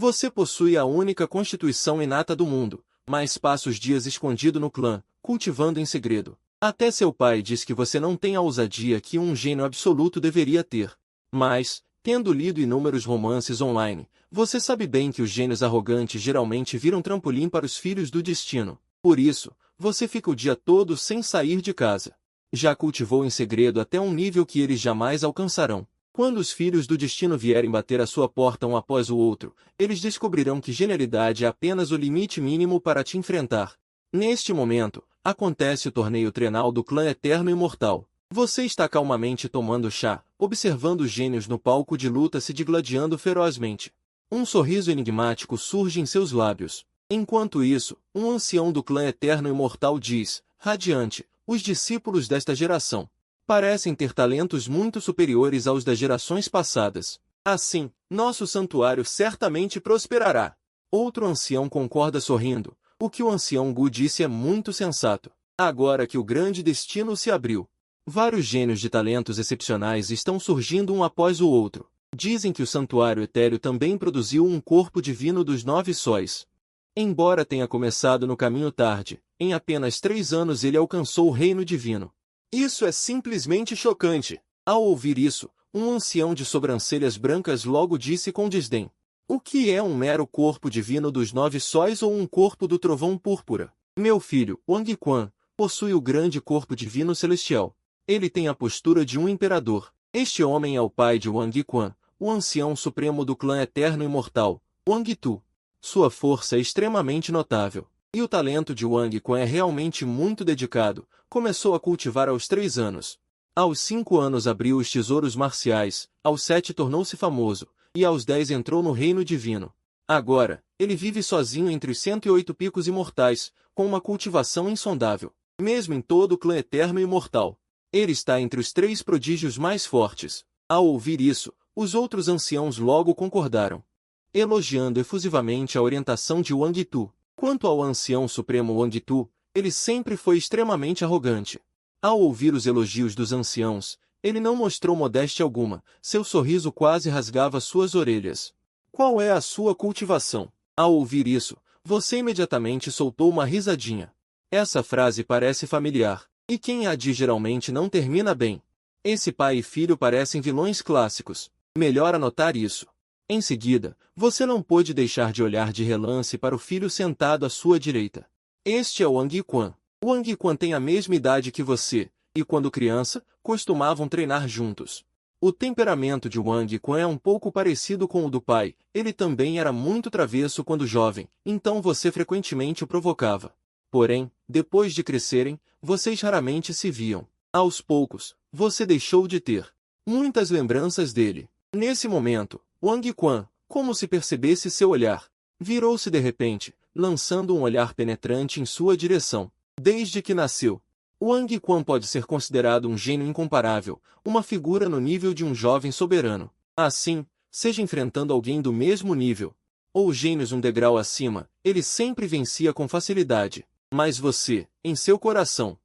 Você possui a única constituição inata do mundo, mas passa os dias escondido no clã, cultivando em segredo. Até seu pai diz que você não tem a ousadia que um gênio absoluto deveria ter. Mas, tendo lido inúmeros romances online, você sabe bem que os gênios arrogantes geralmente viram trampolim para os filhos do destino. Por isso, você fica o dia todo sem sair de casa. Já cultivou em segredo até um nível que eles jamais alcançarão. Quando os filhos do destino vierem bater à sua porta um após o outro, eles descobrirão que genialidade é apenas o limite mínimo para te enfrentar. Neste momento, acontece o torneio trenal do clã Eterno Imortal. Você está calmamente tomando chá, observando os gênios no palco de luta se digladiando ferozmente. Um sorriso enigmático surge em seus lábios. Enquanto isso, um ancião do clã Eterno Imortal diz, radiante, os discípulos desta geração parecem ter talentos muito superiores aos das gerações passadas. Assim, nosso santuário certamente prosperará. Outro ancião concorda sorrindo. O que o ancião Gu disse é muito sensato. Agora que o grande destino se abriu, vários gênios de talentos excepcionais estão surgindo um após o outro. Dizem que o santuário etéreo também produziu um corpo divino dos 9 sóis. Embora tenha começado no caminho tarde, em apenas 3 anos ele alcançou o reino divino. Isso é simplesmente chocante. Ao ouvir isso, um ancião de sobrancelhas brancas logo disse com desdém. O que é um mero corpo divino dos 9 sóis ou um corpo do trovão púrpura? Meu filho, Wang Quan, possui o grande corpo divino celestial. Ele tem a postura de um imperador. Este homem é o pai de Wang Quan, o ancião supremo do clã eterno imortal, Wang Tu. Sua força é extremamente notável. E o talento de Wang Quan é realmente muito dedicado. Começou a cultivar aos 3 anos. Aos 5 anos abriu os tesouros marciais, aos 7 tornou-se famoso, e aos 10 entrou no reino divino. Agora, ele vive sozinho entre os 108 picos imortais, com uma cultivação insondável. Mesmo em todo o clã eterno e imortal, ele está entre os 3 prodígios mais fortes. Ao ouvir isso, os outros anciãos logo concordaram, elogiando efusivamente a orientação de Wang Tu. Quanto ao ancião supremo Wang Tu, ele sempre foi extremamente arrogante. Ao ouvir os elogios dos anciãos, ele não mostrou modéstia alguma, seu sorriso quase rasgava suas orelhas. Qual é a sua cultivação? Ao ouvir isso, você imediatamente soltou uma risadinha. Essa frase parece familiar, e quem a diz geralmente não termina bem. Esse pai e filho parecem vilões clássicos. Melhor anotar isso. Em seguida, você não pôde deixar de olhar de relance para o filho sentado à sua direita. Este é Wang Quan. Wang Quan tem a mesma idade que você, e quando criança, costumavam treinar juntos. O temperamento de Wang Quan é um pouco parecido com o do pai, ele também era muito travesso quando jovem, então você frequentemente o provocava. Porém, depois de crescerem, vocês raramente se viam. Aos poucos, você deixou de ter muitas lembranças dele. Nesse momento, Wang Quan, como se percebesse seu olhar, virou-se de repente, lançando um olhar penetrante em sua direção. Desde que nasceu, Wang Quan pode ser considerado um gênio incomparável, uma figura no nível de um jovem soberano. Assim, seja enfrentando alguém do mesmo nível, ou gênios um degrau acima, ele sempre vencia com facilidade. Mas você, em seu coração,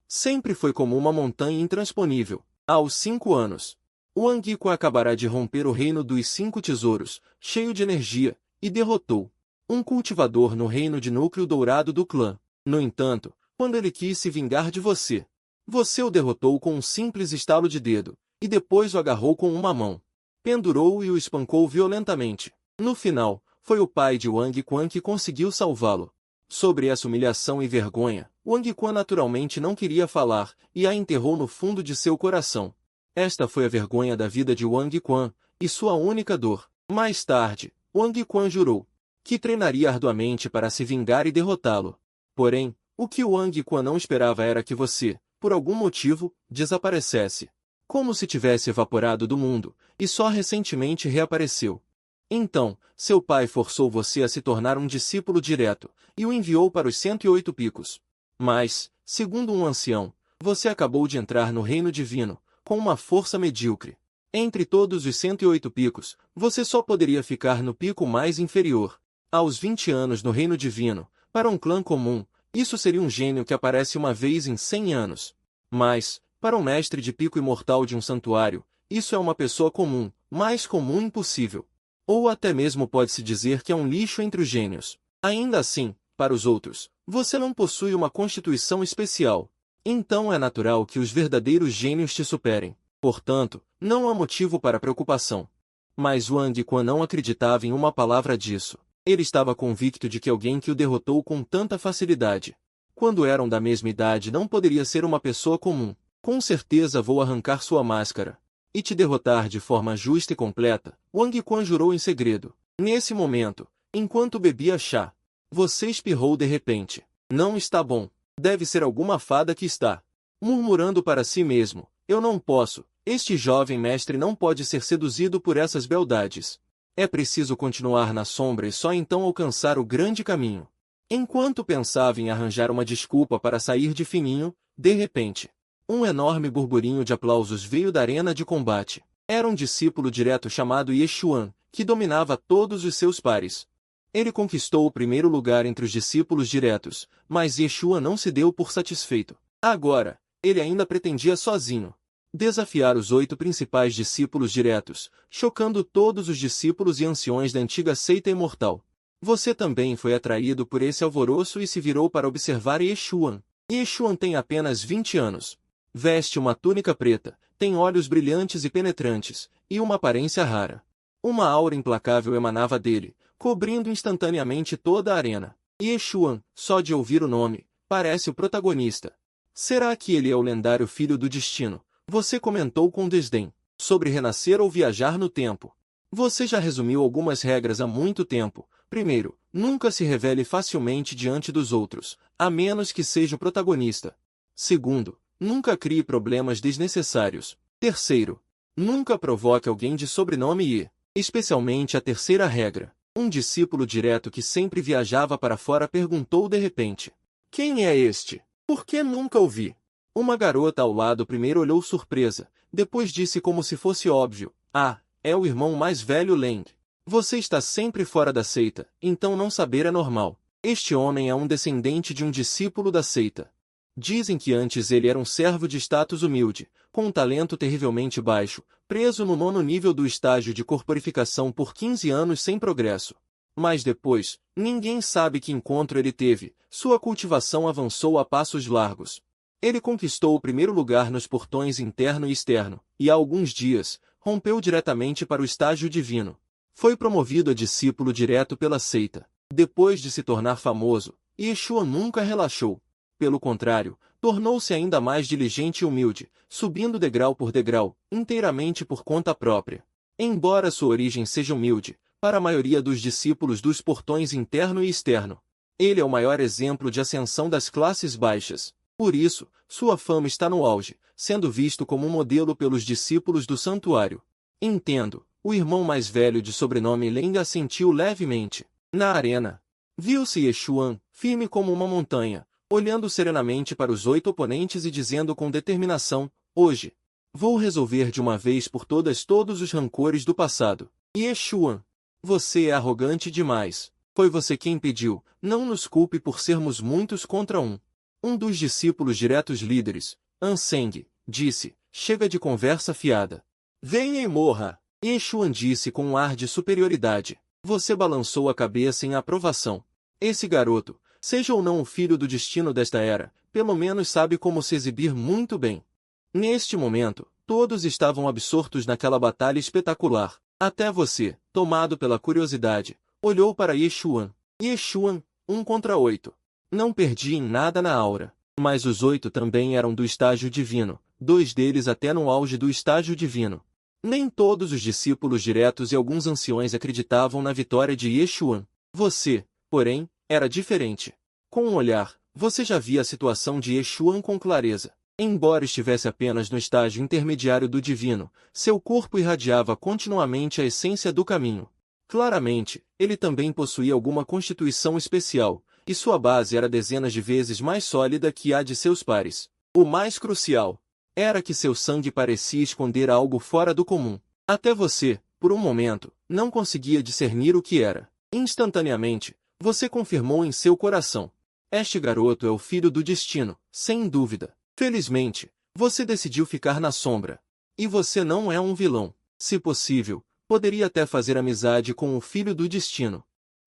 sempre foi como uma montanha intransponível. Aos 5 anos, Wang Quan acabará de romper o reino dos 5 tesouros, cheio de energia, e derrotou um cultivador no reino de núcleo dourado do clã. No entanto, quando ele quis se vingar de você, você o derrotou com um simples estalo de dedo, e depois o agarrou com uma mão, pendurou-o e o espancou violentamente. No final, foi o pai de Wang Quan que conseguiu salvá-lo. Sobre essa humilhação e vergonha, Wang Quan naturalmente não queria falar, e a enterrou no fundo de seu coração. Esta foi a vergonha da vida de Wang Quan, e sua única dor. Mais tarde, Wang Quan jurou que treinaria arduamente para se vingar e derrotá-lo. Porém, o que Wang Quan não esperava era que você, por algum motivo, desaparecesse. Como se tivesse evaporado do mundo, e só recentemente reapareceu. Então, seu pai forçou você a se tornar um discípulo direto, e o enviou para os 108 picos. Mas, segundo um ancião, você acabou de entrar no reino divino, com uma força medíocre. Entre todos os 108 picos, você só poderia ficar no pico mais inferior. Aos 20 anos no reino divino, para um clã comum, isso seria um gênio que aparece uma vez em 100 anos. Mas, para um mestre de pico imortal de um santuário, isso é uma pessoa comum, mais comum impossível. Ou até mesmo pode-se dizer que é um lixo entre os gênios. Ainda assim, para os outros, você não possui uma constituição especial. Então é natural que os verdadeiros gênios te superem. Portanto, não há motivo para preocupação. Mas Wang Quan não acreditava em uma palavra disso. Ele estava convicto de que alguém que o derrotou com tanta facilidade, quando eram da mesma idade, não poderia ser uma pessoa comum. Com certeza vou arrancar sua máscara e te derrotar de forma justa e completa, Wang Quan jurou em segredo. Nesse momento, enquanto bebia chá, você espirrou de repente. Não está bom. Deve ser alguma fada que está murmurando para si mesmo. Eu não posso. Este jovem mestre não pode ser seduzido por essas beldades. É preciso continuar na sombra e só então alcançar o grande caminho. Enquanto pensava em arranjar uma desculpa para sair de fininho, de repente, um enorme burburinho de aplausos veio da arena de combate. Era um discípulo direto chamado Yeshuan, que dominava todos os seus pares. Ele conquistou o primeiro lugar entre os discípulos diretos, mas Yeshuan não se deu por satisfeito. Agora, ele ainda pretendia sozinho desafiar os 8 principais discípulos diretos, chocando todos os discípulos e anciões da antiga seita imortal. Você também foi atraído por esse alvoroço e se virou para observar Yeshuan. Yeshuan tem apenas 20 anos. Veste uma túnica preta, tem olhos brilhantes e penetrantes, e uma aparência rara. Uma aura implacável emanava dele, cobrindo instantaneamente toda a arena. Yeshuan, só de ouvir o nome, parece o protagonista. Será que ele é o lendário filho do destino? Você comentou com desdém sobre renascer ou viajar no tempo. Você já resumiu algumas regras há muito tempo. Primeiro, nunca se revele facilmente diante dos outros, a menos que seja o protagonista. Segundo, nunca crie problemas desnecessários. Terceiro, nunca provoque alguém de sobrenome e, especialmente a terceira regra, um discípulo direto que sempre viajava para fora perguntou de repente: quem é este? Por que nunca o vi? Uma garota ao lado primeiro olhou surpresa, depois disse como se fosse óbvio: ah, é o irmão mais velho Leng. Você está sempre fora da seita, então não saber é normal. Este homem é um descendente de um discípulo da seita. Dizem que antes ele era um servo de status humilde, com um talento terrivelmente baixo, preso no 9º nível do estágio de corporificação por 15 anos sem progresso. Mas depois, ninguém sabe que encontro ele teve, sua cultivação avançou a passos largos. Ele conquistou o primeiro lugar nos portões interno e externo, e há alguns dias, rompeu diretamente para o estágio divino. Foi promovido a discípulo direto pela seita. Depois de se tornar famoso, Yeshua nunca relaxou. Pelo contrário, tornou-se ainda mais diligente e humilde, subindo degrau por degrau, inteiramente por conta própria. Embora sua origem seja humilde, para a maioria dos discípulos dos portões interno e externo, ele é o maior exemplo de ascensão das classes baixas. Por isso, sua fama está no auge, sendo visto como um modelo pelos discípulos do santuário. Entendo. O irmão mais velho de sobrenome Leng assentiu levemente. Na arena, viu-se Yeshuan, firme como uma montanha, olhando serenamente para os 8 oponentes e dizendo com determinação: hoje, vou resolver de uma vez por todas todos os rancores do passado. Yeshuan, você é arrogante demais. Foi você quem pediu, não nos culpe por sermos muitos contra um. Um dos discípulos diretos líderes, Anseng, disse: chega de conversa fiada. Venha e morra. Yeshuan disse com um ar de superioridade. Você balançou a cabeça em aprovação. Esse garoto, seja ou não o filho do destino desta era, pelo menos sabe como se exibir muito bem. Neste momento, todos estavam absortos naquela batalha espetacular. Até você, tomado pela curiosidade, olhou para Yeshuan. Yeshuan, 1 contra 8. Não perdi em nada na aura. Mas os 8 também eram do estágio divino, 2 deles até no auge do estágio divino. Nem todos os discípulos diretos e alguns anciões acreditavam na vitória de Yeshuan. Você, porém, era diferente. Com um olhar, você já via a situação de Yeshuan com clareza. Embora estivesse apenas no estágio intermediário do divino, seu corpo irradiava continuamente a essência do caminho. Claramente, ele também possuía alguma constituição especial, e sua base era dezenas de vezes mais sólida que a de seus pares. O mais crucial era que seu sangue parecia esconder algo fora do comum. Até você, por um momento, não conseguia discernir o que era. Instantaneamente, você confirmou em seu coração: este garoto é o filho do destino, sem dúvida. Felizmente, você decidiu ficar na sombra. E você não é um vilão. Se possível, Poderia até fazer amizade com o filho do destino.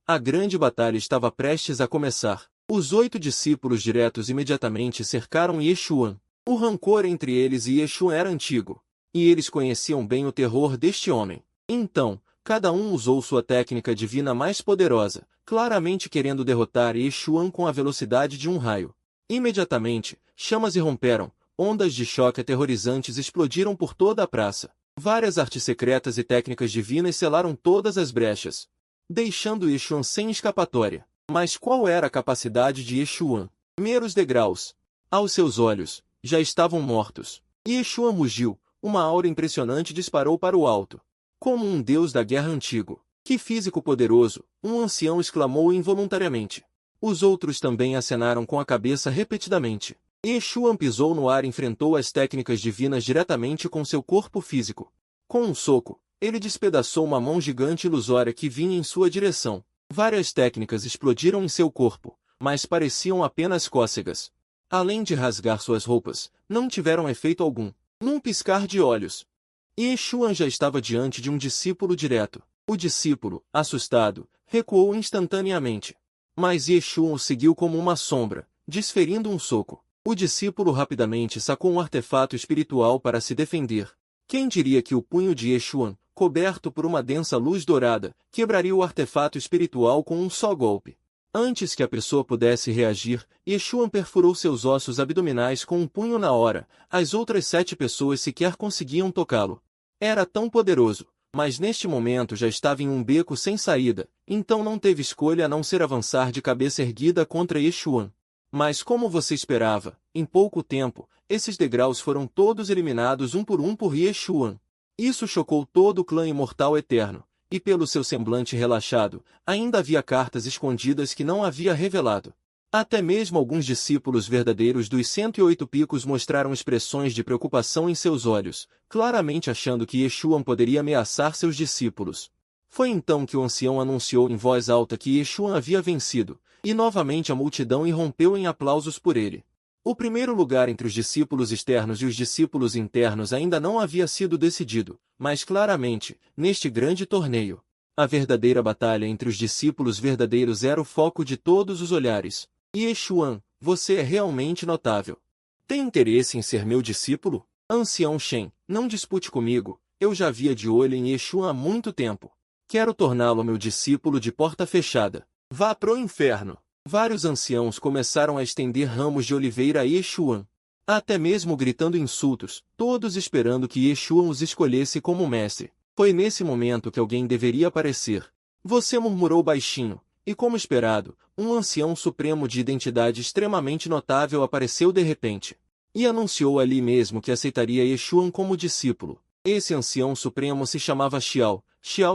A grande batalha estava prestes a começar. Os 8 discípulos diretos imediatamente cercaram Yeshuan. O rancor entre eles e Yeshuan era antigo, e eles conheciam bem o terror deste homem. Então, cada um usou sua técnica divina mais poderosa, claramente querendo derrotar Yeshuan com a velocidade de um raio. Imediatamente, chamas irromperam, ondas de choque aterrorizantes explodiram por toda a praça. Várias artes secretas e técnicas divinas selaram todas as brechas, deixando Yeshuan sem escapatória. Mas qual era a capacidade de Yeshuan? Meros degraus. Aos seus olhos, já estavam mortos. Yeshuan mugiu, uma aura impressionante disparou para o alto. Como um deus da guerra antigo. Que físico poderoso, um ancião exclamou involuntariamente. Os outros também acenaram com a cabeça repetidamente. Yeshuan pisou no ar e enfrentou as técnicas divinas diretamente com seu corpo físico. Com um soco, ele despedaçou uma mão gigante ilusória que vinha em sua direção. Várias técnicas explodiram em seu corpo, mas pareciam apenas cócegas. Além de rasgar suas roupas, não tiveram efeito algum. Num piscar de olhos, Yeshuan já estava diante de um discípulo direto. O discípulo, assustado, recuou instantaneamente. Mas Yeshuan o seguiu como uma sombra, desferindo um soco. O discípulo rapidamente sacou um artefato espiritual para se defender. Quem diria que o punho de Yeshuan, coberto por uma densa luz dourada, quebraria o artefato espiritual com um só golpe? Antes que a pessoa pudesse reagir, Yeshuan perfurou seus ossos abdominais com um punho na hora. As outras 7 pessoas sequer conseguiam tocá-lo. Era tão poderoso, mas neste momento já estava em um beco sem saída, então não teve escolha a não ser avançar de cabeça erguida contra Yeshuan. Mas como você esperava, em pouco tempo, esses degraus foram todos eliminados um por Yeshuan. Isso chocou todo o clã imortal eterno, e pelo seu semblante relaxado, ainda havia cartas escondidas que não havia revelado. Até mesmo alguns discípulos verdadeiros dos 108 picos mostraram expressões de preocupação em seus olhos, claramente achando que Yeshuan poderia ameaçar seus discípulos. Foi então que o ancião anunciou em voz alta que Yeshuan havia vencido, e novamente a multidão irrompeu em aplausos por ele. O primeiro lugar entre os discípulos externos e os discípulos internos ainda não havia sido decidido, mas claramente, neste grande torneio, a verdadeira batalha entre os discípulos verdadeiros era o foco de todos os olhares. Yeshuan, você é realmente notável. Tem interesse em ser meu discípulo? Ancião Shen, não dispute comigo, eu já havia de olho em Yeshuan há muito tempo. Quero torná-lo meu discípulo de porta fechada. Vá pro inferno. Vários anciãos começaram a estender ramos de oliveira a Yeshuan, até mesmo gritando insultos, todos esperando que Yeshuan os escolhesse como mestre. Foi nesse momento que alguém deveria aparecer. Você murmurou baixinho, e como esperado, um ancião supremo de identidade extremamente notável apareceu de repente. E anunciou ali mesmo que aceitaria Yeshuan como discípulo. Esse ancião supremo se chamava Xiao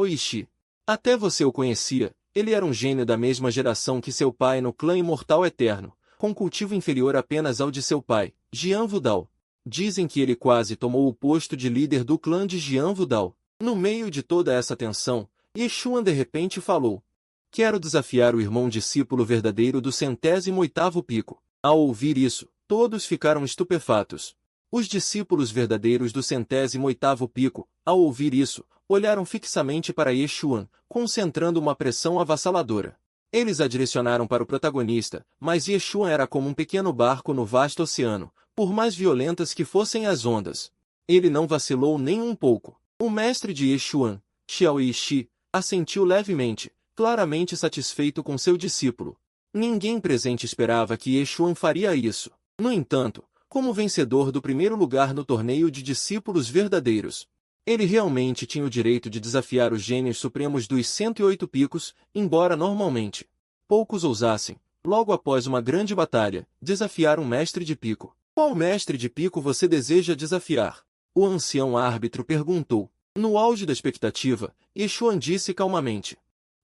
Yishi. Até você o conhecia. Ele era um gênio da mesma geração que seu pai no clã imortal eterno, com cultivo inferior apenas ao de seu pai, Jian Wudao. Dizem que ele quase tomou o posto de líder do clã de Jian Wudao. No meio de toda essa tensão, Yeshuan de repente falou: quero desafiar o irmão discípulo verdadeiro do 108º pico. Ao ouvir isso, todos ficaram estupefatos. Os discípulos verdadeiros do 108º pico, ao ouvir isso, olharam fixamente para Yeshuan, concentrando uma pressão avassaladora. Eles a direcionaram para o protagonista, mas Yeshuan era como um pequeno barco no vasto oceano, por mais violentas que fossem as ondas. Ele não vacilou nem um pouco. O mestre de Yeshuan, Xiao Yishi, assentiu levemente, claramente satisfeito com seu discípulo. Ninguém presente esperava que Yeshuan faria isso. No entanto, como vencedor do primeiro lugar no torneio de discípulos verdadeiros, ele realmente tinha o direito de desafiar os gênios supremos dos 108 picos, embora normalmente poucos ousassem, logo após uma grande batalha, desafiar um mestre de pico. Qual mestre de pico você deseja desafiar? O ancião árbitro perguntou. No auge da expectativa, Yeshuan disse calmamente: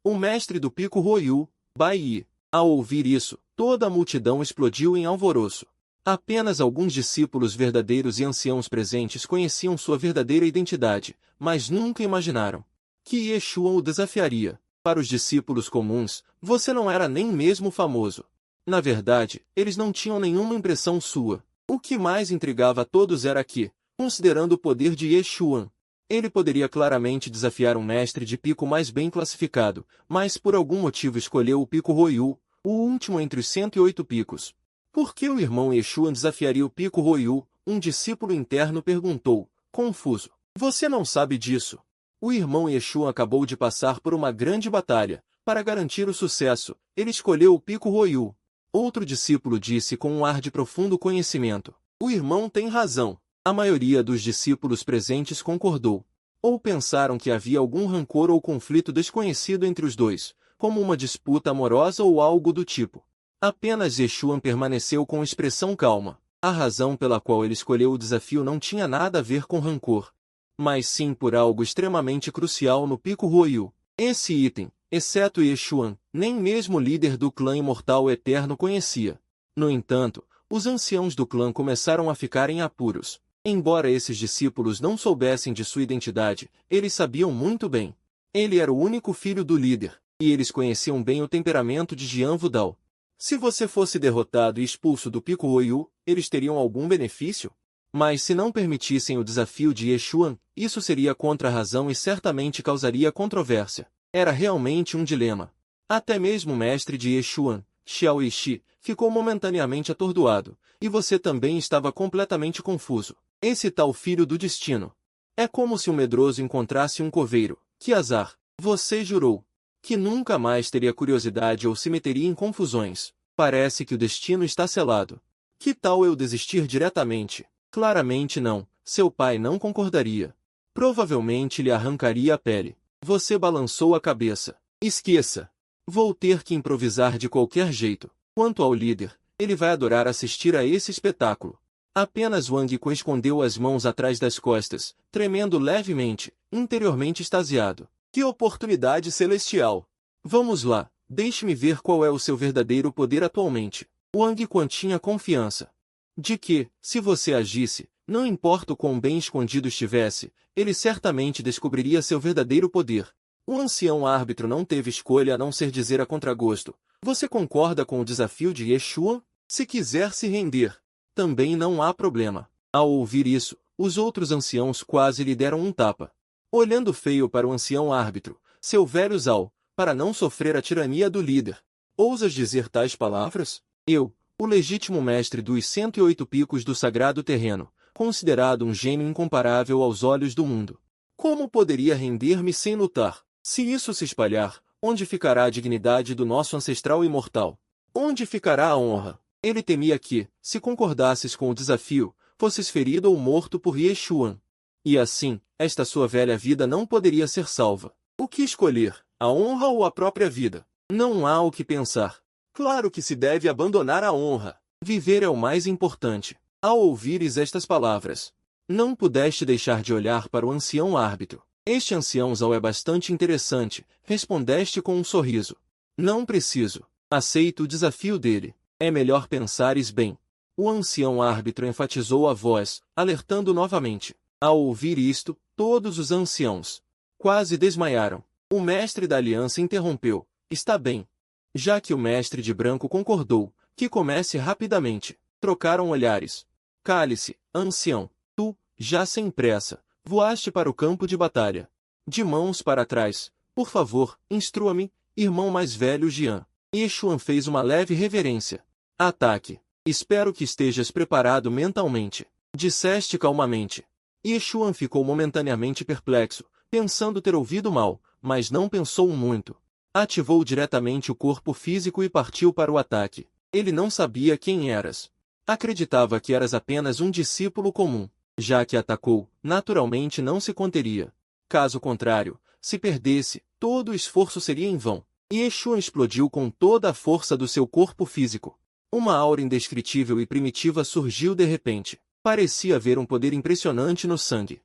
o mestre do pico Ryu, Bai Yi. Ao ouvir isso, toda a multidão explodiu em alvoroço. Apenas alguns discípulos verdadeiros e anciãos presentes conheciam sua verdadeira identidade, mas nunca imaginaram que Yeshuan o desafiaria. Para os discípulos comuns, você não era nem mesmo famoso. Na verdade, eles não tinham nenhuma impressão sua. O que mais intrigava a todos era que, considerando o poder de Yeshuan, Ele poderia claramente desafiar um mestre de pico mais bem classificado, mas por algum motivo escolheu o pico Ryu, o último entre os 108 picos. Por que o irmão Yeshuan desafiaria o pico Ryu? Um discípulo interno perguntou, confuso. Você não sabe disso. O irmão Yeshuan acabou de passar por uma grande batalha. Para garantir o sucesso, ele escolheu o pico Ryu. Outro discípulo disse com um ar de profundo conhecimento. O irmão tem razão. A maioria dos discípulos presentes concordou. Ou pensaram que havia algum rancor ou conflito desconhecido entre os dois, como uma disputa amorosa ou algo do tipo. Apenas Yeshuan permaneceu com expressão calma. A razão pela qual ele escolheu o desafio não tinha nada a ver com rancor, mas sim por algo extremamente crucial no pico Ryu. Esse item, exceto Yeshuan, nem mesmo o líder do clã imortal eterno conhecia. No entanto, os anciãos do clã começaram a ficar em apuros. Embora esses discípulos não soubessem de sua identidade, eles sabiam muito bem. Ele era o único filho do líder, e eles conheciam bem o temperamento de Jian Wudao. Se você fosse derrotado e expulso do pico Ryu, eles teriam algum benefício? Mas se não permitissem o desafio de Yeshuan, isso seria contra a razão e certamente causaria controvérsia. Era realmente um dilema. Até mesmo o mestre de Yeshuan, Xiao Yishi, ficou momentaneamente atordoado, e você também estava completamente confuso. Esse tal filho do destino. É como se um medroso encontrasse um coveiro. Que azar! Você jurou que nunca mais teria curiosidade ou se meteria em confusões. Parece que o destino está selado. Que tal eu desistir diretamente? Claramente não. Seu pai não concordaria. Provavelmente lhe arrancaria a pele. Você balançou a cabeça. Esqueça. Vou ter que improvisar de qualquer jeito. Quanto ao líder, ele vai adorar assistir a esse espetáculo. Apenas Wang Quan escondeu as mãos atrás das costas, tremendo levemente, interiormente extasiado. Que oportunidade celestial! Vamos lá, deixe-me ver qual é o seu verdadeiro poder atualmente. Wang Quan tinha confiança de que, se você agisse, não importa o quão bem escondido estivesse, ele certamente descobriria seu verdadeiro poder. O ancião árbitro não teve escolha a não ser dizer a contragosto. Você concorda com o desafio de Yeshuan? Se quiser se render, também não há problema. Ao ouvir isso, os outros anciãos quase lhe deram um tapa. Olhando feio para o ancião árbitro, seu velho Zhao, para não sofrer a tirania do líder. Ousas dizer tais palavras? Eu, o legítimo mestre dos 108 picos do sagrado terreno, considerado um gênio incomparável aos olhos do mundo. Como poderia render-me sem lutar? Se isso se espalhar, onde ficará a dignidade do nosso ancestral imortal? Onde ficará a honra? Ele temia que, se concordasses com o desafio, fosses ferido ou morto por Yeshuan. E assim, esta sua velha vida não poderia ser salva. O que escolher, a honra ou a própria vida? Não há o que pensar. Claro que se deve abandonar a honra. Viver é o mais importante. Ao ouvires estas palavras, não pudeste deixar de olhar para o ancião árbitro. Este ancião Zhao é bastante interessante, respondeste com um sorriso. Não preciso. Aceito o desafio dele. É melhor pensares bem. O ancião árbitro enfatizou a voz, alertando novamente. Ao ouvir isto, todos os anciãos quase desmaiaram. O mestre da aliança interrompeu. Está bem. Já que o mestre de branco concordou, que comece rapidamente. Trocaram olhares. Cale-se, ancião. Tu, já sem pressa, voaste para o campo de batalha. De mãos para trás. Por favor, instrua-me, irmão mais velho Jian. Yeshuan fez uma leve reverência. Ataque. Espero que estejas preparado mentalmente. Disseste calmamente. Yeshuan ficou momentaneamente perplexo, pensando ter ouvido mal, mas não pensou muito. Ativou diretamente o corpo físico e partiu para o ataque. Ele não sabia quem eras. Acreditava que eras apenas um discípulo comum. Já que atacou, naturalmente não se conteria. Caso contrário, se perdesse, todo o esforço seria em vão. Yeshuan explodiu com toda a força do seu corpo físico. Uma aura indescritível e primitiva surgiu de repente. Parecia haver um poder impressionante no sangue.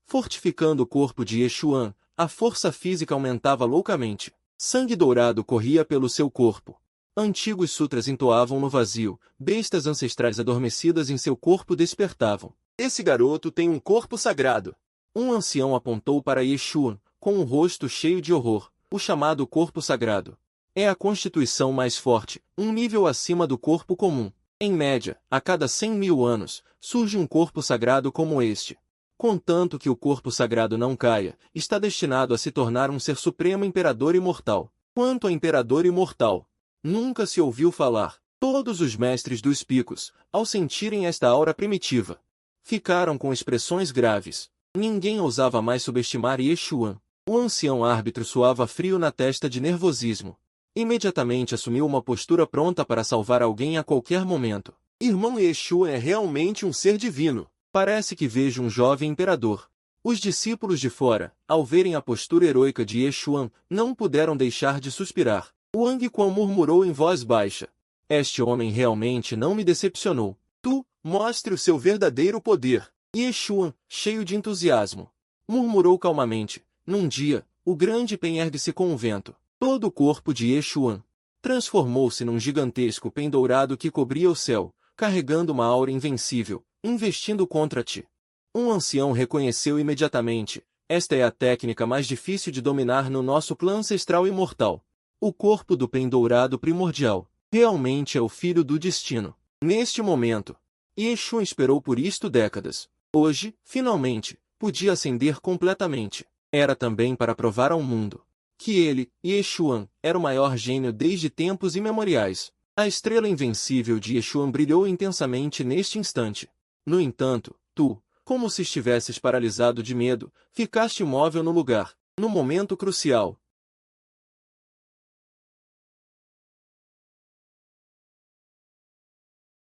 Fortificando o corpo de Yeshuan, a força física aumentava loucamente. Sangue dourado corria pelo seu corpo. Antigos sutras entoavam no vazio, bestas ancestrais adormecidas em seu corpo despertavam. Esse garoto tem um corpo sagrado. Um ancião apontou para Yeshuan, com um rosto cheio de horror, o chamado corpo sagrado. É a constituição mais forte, um nível acima do corpo comum. Em média, a cada 100.000 anos, surge um corpo sagrado como este. Contanto que o corpo sagrado não caia, está destinado a se tornar um ser supremo imperador imortal. Quanto a imperador imortal, nunca se ouviu falar. Todos os mestres dos picos, ao sentirem esta aura primitiva, ficaram com expressões graves. Ninguém ousava mais subestimar Yeshuan. O ancião árbitro suava frio na testa de nervosismo. Imediatamente assumiu uma postura pronta para salvar alguém a qualquer momento. Irmão Yeshua é realmente um ser divino. Parece que vejo um jovem imperador. Os discípulos de fora, ao verem a postura heroica de Yeshuan, não puderam deixar de suspirar. Wang Quan murmurou em voz baixa. Este homem realmente não me decepcionou. Tu, mostre o seu verdadeiro poder. Yeshuan, cheio de entusiasmo, murmurou calmamente. Num dia, o grande pen ergue-se com o vento. Todo o corpo de Yeshuan transformou-se num gigantesco pen dourado que cobria o céu, carregando uma aura invencível, investindo contra ti. Um ancião reconheceu imediatamente. Esta é a técnica mais difícil de dominar no nosso clã ancestral imortal. O corpo do pen dourado primordial realmente é o filho do destino. Neste momento, Yeshuan esperou por isto décadas. Hoje, finalmente, podia ascender completamente. Era também para provar ao mundo que ele, Yeshuan, era o maior gênio desde tempos imemoriais. A estrela invencível de Yeshuan brilhou intensamente neste instante. No entanto, tu, como se estivesses paralisado de medo, ficaste imóvel no lugar, no momento crucial.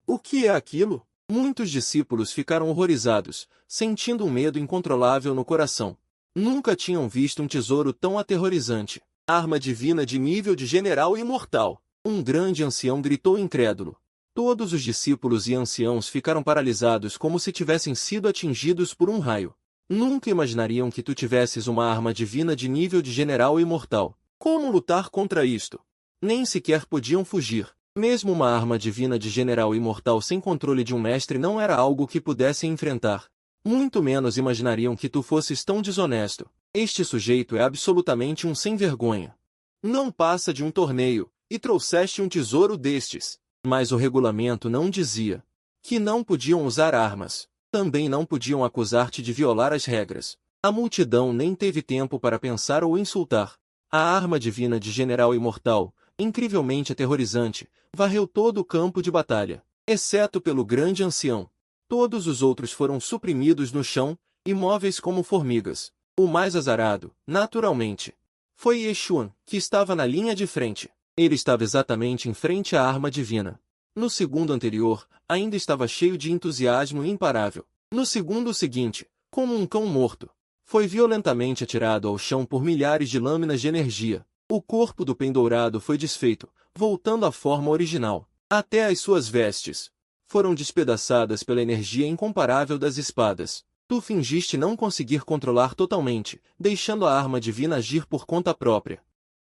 O que é aquilo? Muitos discípulos ficaram horrorizados, sentindo um medo incontrolável no coração. Nunca tinham visto um tesouro tão aterrorizante. Arma divina de nível de general imortal. Um grande ancião gritou incrédulo. Todos os discípulos e anciãos ficaram paralisados como se tivessem sido atingidos por um raio. Nunca imaginariam que tu tivesses uma arma divina de nível de general imortal. Como lutar contra isto? Nem sequer podiam fugir. Mesmo uma arma divina de general imortal sem controle de um mestre não era algo que pudessem enfrentar. Muito menos imaginariam que tu fosses tão desonesto. Este sujeito é absolutamente um sem-vergonha. Não passa de um torneio, e trouxeste um tesouro destes. Mas o regulamento não dizia que não podiam usar armas. Também não podiam acusar-te de violar as regras. A multidão nem teve tempo para pensar ou insultar. A arma divina de general imortal, incrivelmente aterrorizante, varreu todo o campo de batalha, exceto pelo grande ancião. Todos os outros foram suprimidos no chão, imóveis como formigas. O mais azarado, naturalmente, foi Yeshuan, que estava na linha de frente. Ele estava exatamente em frente à arma divina. No segundo anterior, ainda estava cheio de entusiasmo imparável. No segundo seguinte, como um cão morto, foi violentamente atirado ao chão por milhares de lâminas de energia. O corpo do pen dourado foi desfeito, voltando à forma original. Até as suas vestes foram despedaçadas pela energia incomparável das espadas. Tu fingiste não conseguir controlar totalmente, deixando a arma divina agir por conta própria.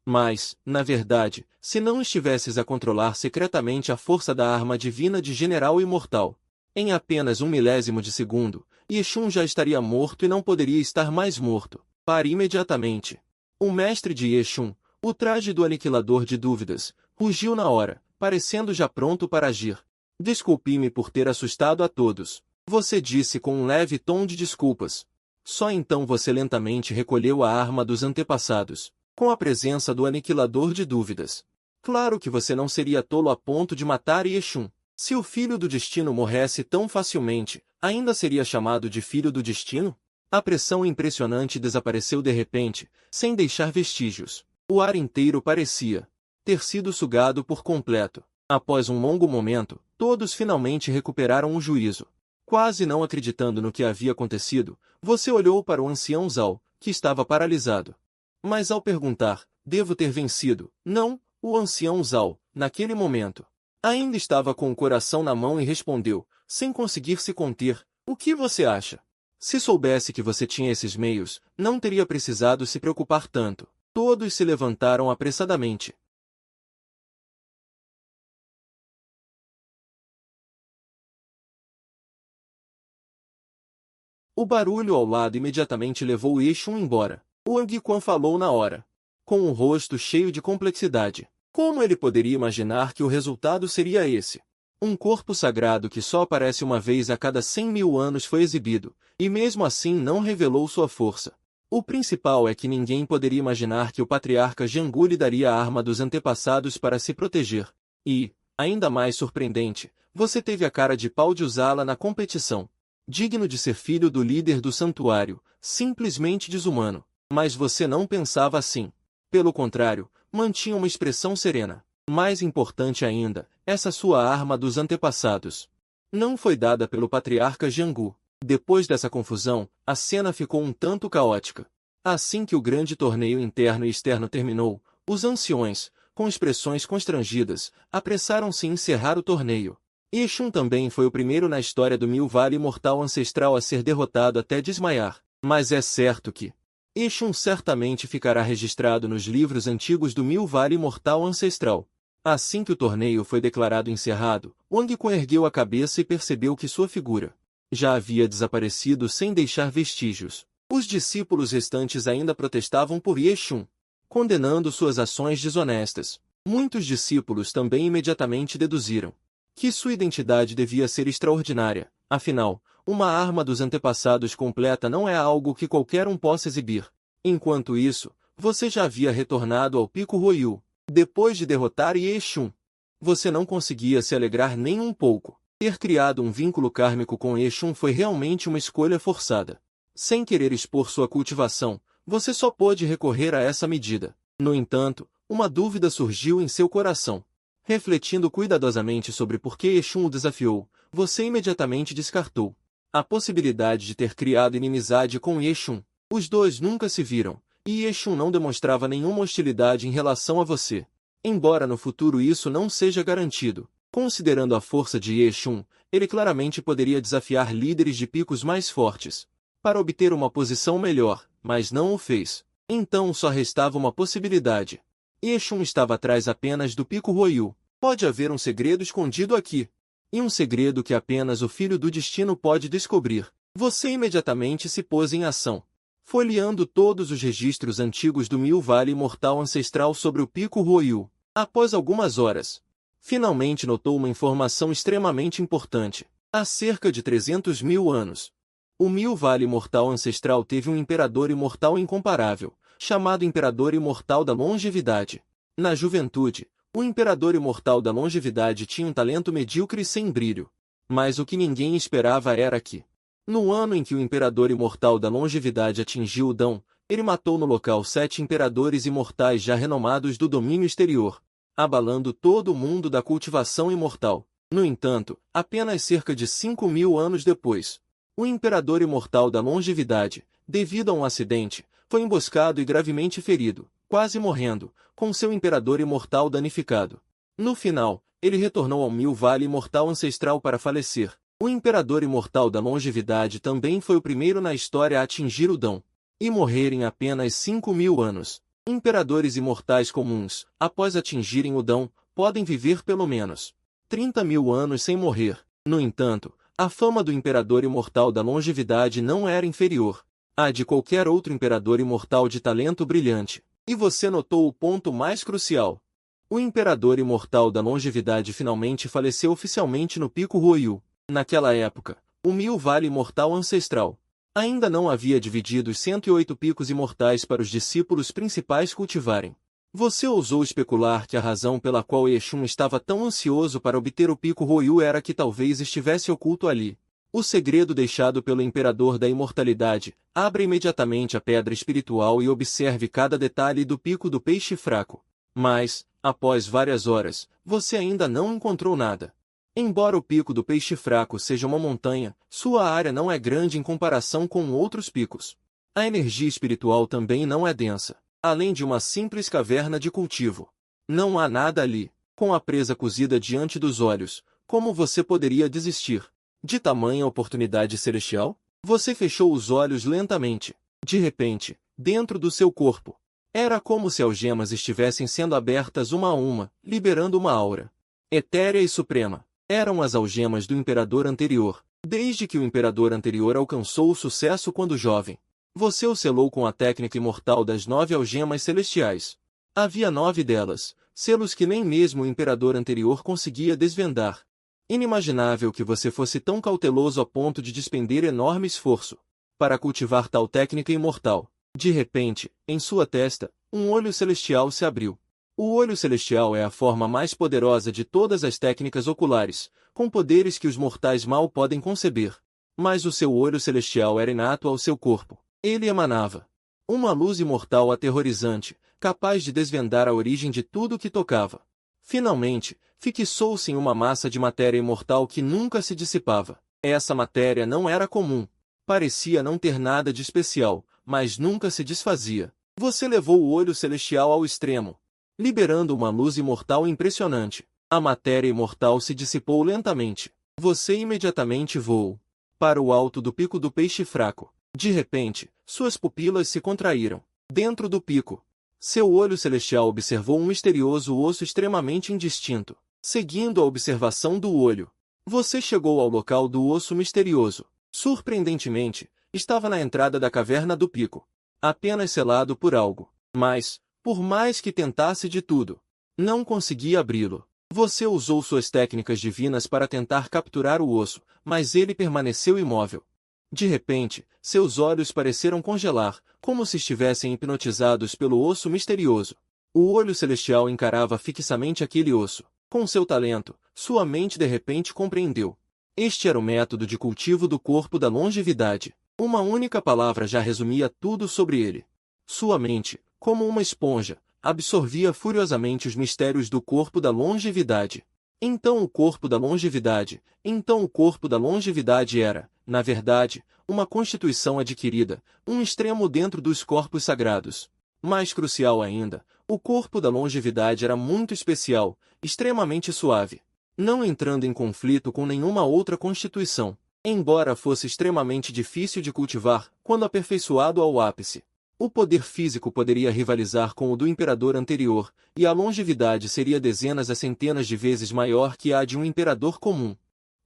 Mas, na verdade, se não estivesses a controlar secretamente a força da arma divina de general imortal, em apenas 1 milésimo de segundo, Yeshun já estaria morto e não poderia estar mais morto. Pare imediatamente. O mestre de Yeshun, o traje do aniquilador de dúvidas, rugiu na hora, parecendo já pronto para agir. Desculpe-me por ter assustado a todos. Você disse com um leve tom de desculpas. Só então você lentamente recolheu a arma dos antepassados, com a presença do aniquilador de dúvidas. Claro que você não seria tolo a ponto de matar Yeshun. Se o filho do destino morresse tão facilmente, ainda seria chamado de filho do destino? A pressão impressionante desapareceu de repente, sem deixar vestígios. O ar inteiro parecia ter sido sugado por completo. Após um longo momento, todos finalmente recuperaram o juízo. Quase não acreditando no que havia acontecido, você olhou para o ancião Zhao, que estava paralisado. Mas ao perguntar, devo ter vencido? Não, o ancião Zhao, naquele momento, ainda estava com o coração na mão e respondeu, sem conseguir se conter, o que você acha? Se soubesse que você tinha esses meios, não teria precisado se preocupar tanto. Todos se levantaram apressadamente. O barulho ao lado imediatamente levou Yeshun embora. Wang Quan falou na hora, com um rosto cheio de complexidade. Como ele poderia imaginar que o resultado seria esse? Um corpo sagrado que só aparece uma vez a cada 100.000 anos foi exibido, e mesmo assim não revelou sua força. O principal é que ninguém poderia imaginar que o patriarca Jangu lhe daria a arma dos antepassados para se proteger. E, ainda mais surpreendente, você teve a cara de pau de usá-la na competição. Digno de ser filho do líder do santuário, simplesmente desumano. Mas você não pensava assim. Pelo contrário, mantinha uma expressão serena. Mais importante ainda, essa sua arma dos antepassados não foi dada pelo patriarca Jangu. Depois dessa confusão, a cena ficou um tanto caótica. Assim que o grande torneio interno e externo terminou, os anciões, com expressões constrangidas, apressaram-se em encerrar o torneio. Exum também foi o primeiro na história do Mil Vale Mortal Ancestral a ser derrotado até desmaiar. Mas é certo que Exum certamente ficará registrado nos livros antigos do Mil Vale Mortal Ancestral. Assim que o torneio foi declarado encerrado, Wangkun ergueu a cabeça e percebeu que sua figura já havia desaparecido sem deixar vestígios. Os discípulos restantes ainda protestavam por Exum, condenando suas ações desonestas. Muitos discípulos também imediatamente deduziram que sua identidade devia ser extraordinária. Afinal, uma arma dos antepassados completa não é algo que qualquer um possa exibir. Enquanto isso, você já havia retornado ao Pico Royu. Depois de derrotar Exum, você não conseguia se alegrar nem um pouco. Ter criado um vínculo kármico com Exum foi realmente uma escolha forçada. Sem querer expor sua cultivação, você só pôde recorrer a essa medida. No entanto, uma dúvida surgiu em seu coração. Refletindo cuidadosamente sobre por que Exum o desafiou, você imediatamente descartou a possibilidade de ter criado inimizade com Exum. Os dois nunca se viram, e Exum não demonstrava nenhuma hostilidade em relação a você. Embora no futuro isso não seja garantido, considerando a força de Exum, ele claramente poderia desafiar líderes de picos mais fortes para obter uma posição melhor, mas não o fez. Então só restava uma possibilidade. Exum estava atrás apenas do Pico Royu. Pode haver um segredo escondido aqui. E um segredo que apenas o Filho do Destino pode descobrir. Você imediatamente se pôs em ação, folheando todos os registros antigos do Mil Vale Mortal Ancestral sobre o Pico Royu. Após algumas horas, finalmente notou uma informação extremamente importante. Há cerca de 300.000 anos, o Mil Vale Mortal Ancestral teve um imperador imortal incomparável, chamado Imperador Imortal da Longevidade. Na juventude, o Imperador Imortal da Longevidade tinha um talento medíocre e sem brilho. Mas o que ninguém esperava era que, no ano em que o Imperador Imortal da Longevidade atingiu o Dão, ele matou no local 7 imperadores imortais já renomados do domínio exterior, abalando todo o mundo da cultivação imortal. No entanto, apenas cerca de 5.000 anos depois, o Imperador Imortal da Longevidade, devido a um acidente, foi emboscado e gravemente ferido, quase morrendo, com seu Imperador Imortal danificado. No final, ele retornou ao Mil Vale Imortal Ancestral para falecer. O Imperador Imortal da Longevidade também foi o primeiro na história a atingir o Dão e morrer em apenas 5.000 anos. Imperadores imortais comuns, após atingirem o Dão, podem viver pelo menos 30.000 anos sem morrer. No entanto, a fama do Imperador Imortal da Longevidade não era inferior à de qualquer outro Imperador Imortal de talento brilhante. E você notou o ponto mais crucial. O Imperador Imortal da Longevidade finalmente faleceu oficialmente no Pico Royu. Naquela época, o Mil Vale Mortal Ancestral ainda não havia dividido os 108 picos imortais para os discípulos principais cultivarem. Você ousou especular que a razão pela qual Exum estava tão ansioso para obter o Pico Royu era que talvez estivesse oculto ali. O segredo deixado pelo Imperador da Imortalidade. Abra imediatamente a pedra espiritual e observe cada detalhe do Pico do Peixe Fraco. Mas, após várias horas, você ainda não encontrou nada. Embora o Pico do Peixe Fraco seja uma montanha, sua área não é grande em comparação com outros picos. A energia espiritual também não é densa, além de uma simples caverna de cultivo. Não há nada ali. Com a presa cozida diante dos olhos, como você poderia desistir de tamanha oportunidade celestial? Você fechou os olhos lentamente. De repente, dentro do seu corpo, era como se algemas estivessem sendo abertas uma a uma, liberando uma aura etérea e suprema. Eram as algemas do imperador anterior, desde que o imperador anterior alcançou o sucesso quando jovem. Você o selou com a técnica imortal das 9 algemas celestiais. Havia 9 delas, selos que nem mesmo o imperador anterior conseguia desvendar. Inimaginável que você fosse tão cauteloso a ponto de despender enorme esforço para cultivar tal técnica imortal. De repente, em sua testa, um olho celestial se abriu. O olho celestial é a forma mais poderosa de todas as técnicas oculares, com poderes que os mortais mal podem conceber. Mas o seu olho celestial era inato ao seu corpo. Ele emanava uma luz imortal aterrorizante, capaz de desvendar a origem de tudo o que tocava. Finalmente, fixou-se em uma massa de matéria imortal que nunca se dissipava. Essa matéria não era comum. Parecia não ter nada de especial, mas nunca se desfazia. Você levou o olho celestial ao extremo, liberando uma luz imortal impressionante. A matéria imortal se dissipou lentamente. Você imediatamente voou para o alto do pico do peixe fraco. De repente, suas pupilas se contraíram. Dentro do pico, seu olho celestial observou um misterioso osso extremamente indistinto. Seguindo a observação do olho, você chegou ao local do osso misterioso. Surpreendentemente, estava na entrada da caverna do pico, apenas selado por algo. Mas, por mais que tentasse de tudo, não conseguia abri-lo. Você usou suas técnicas divinas para tentar capturar o osso, mas ele permaneceu imóvel. De repente, seus olhos pareceram congelar, como se estivessem hipnotizados pelo osso misterioso. O olho celestial encarava fixamente aquele osso. Com seu talento, sua mente de repente compreendeu. Este era o método de cultivo do corpo da longevidade. Uma única palavra já resumia tudo sobre ele. Sua mente, como uma esponja, absorvia furiosamente os mistérios do corpo da longevidade. Então o corpo da longevidade era, na verdade, uma constituição adquirida, um extremo dentro dos corpos sagrados. Mais crucial ainda, o corpo da longevidade era muito especial, extremamente suave, não entrando em conflito com nenhuma outra constituição, embora fosse extremamente difícil de cultivar, quando aperfeiçoado ao ápice. O poder físico poderia rivalizar com o do imperador anterior, e a longevidade seria dezenas a centenas de vezes maior que a de um imperador comum.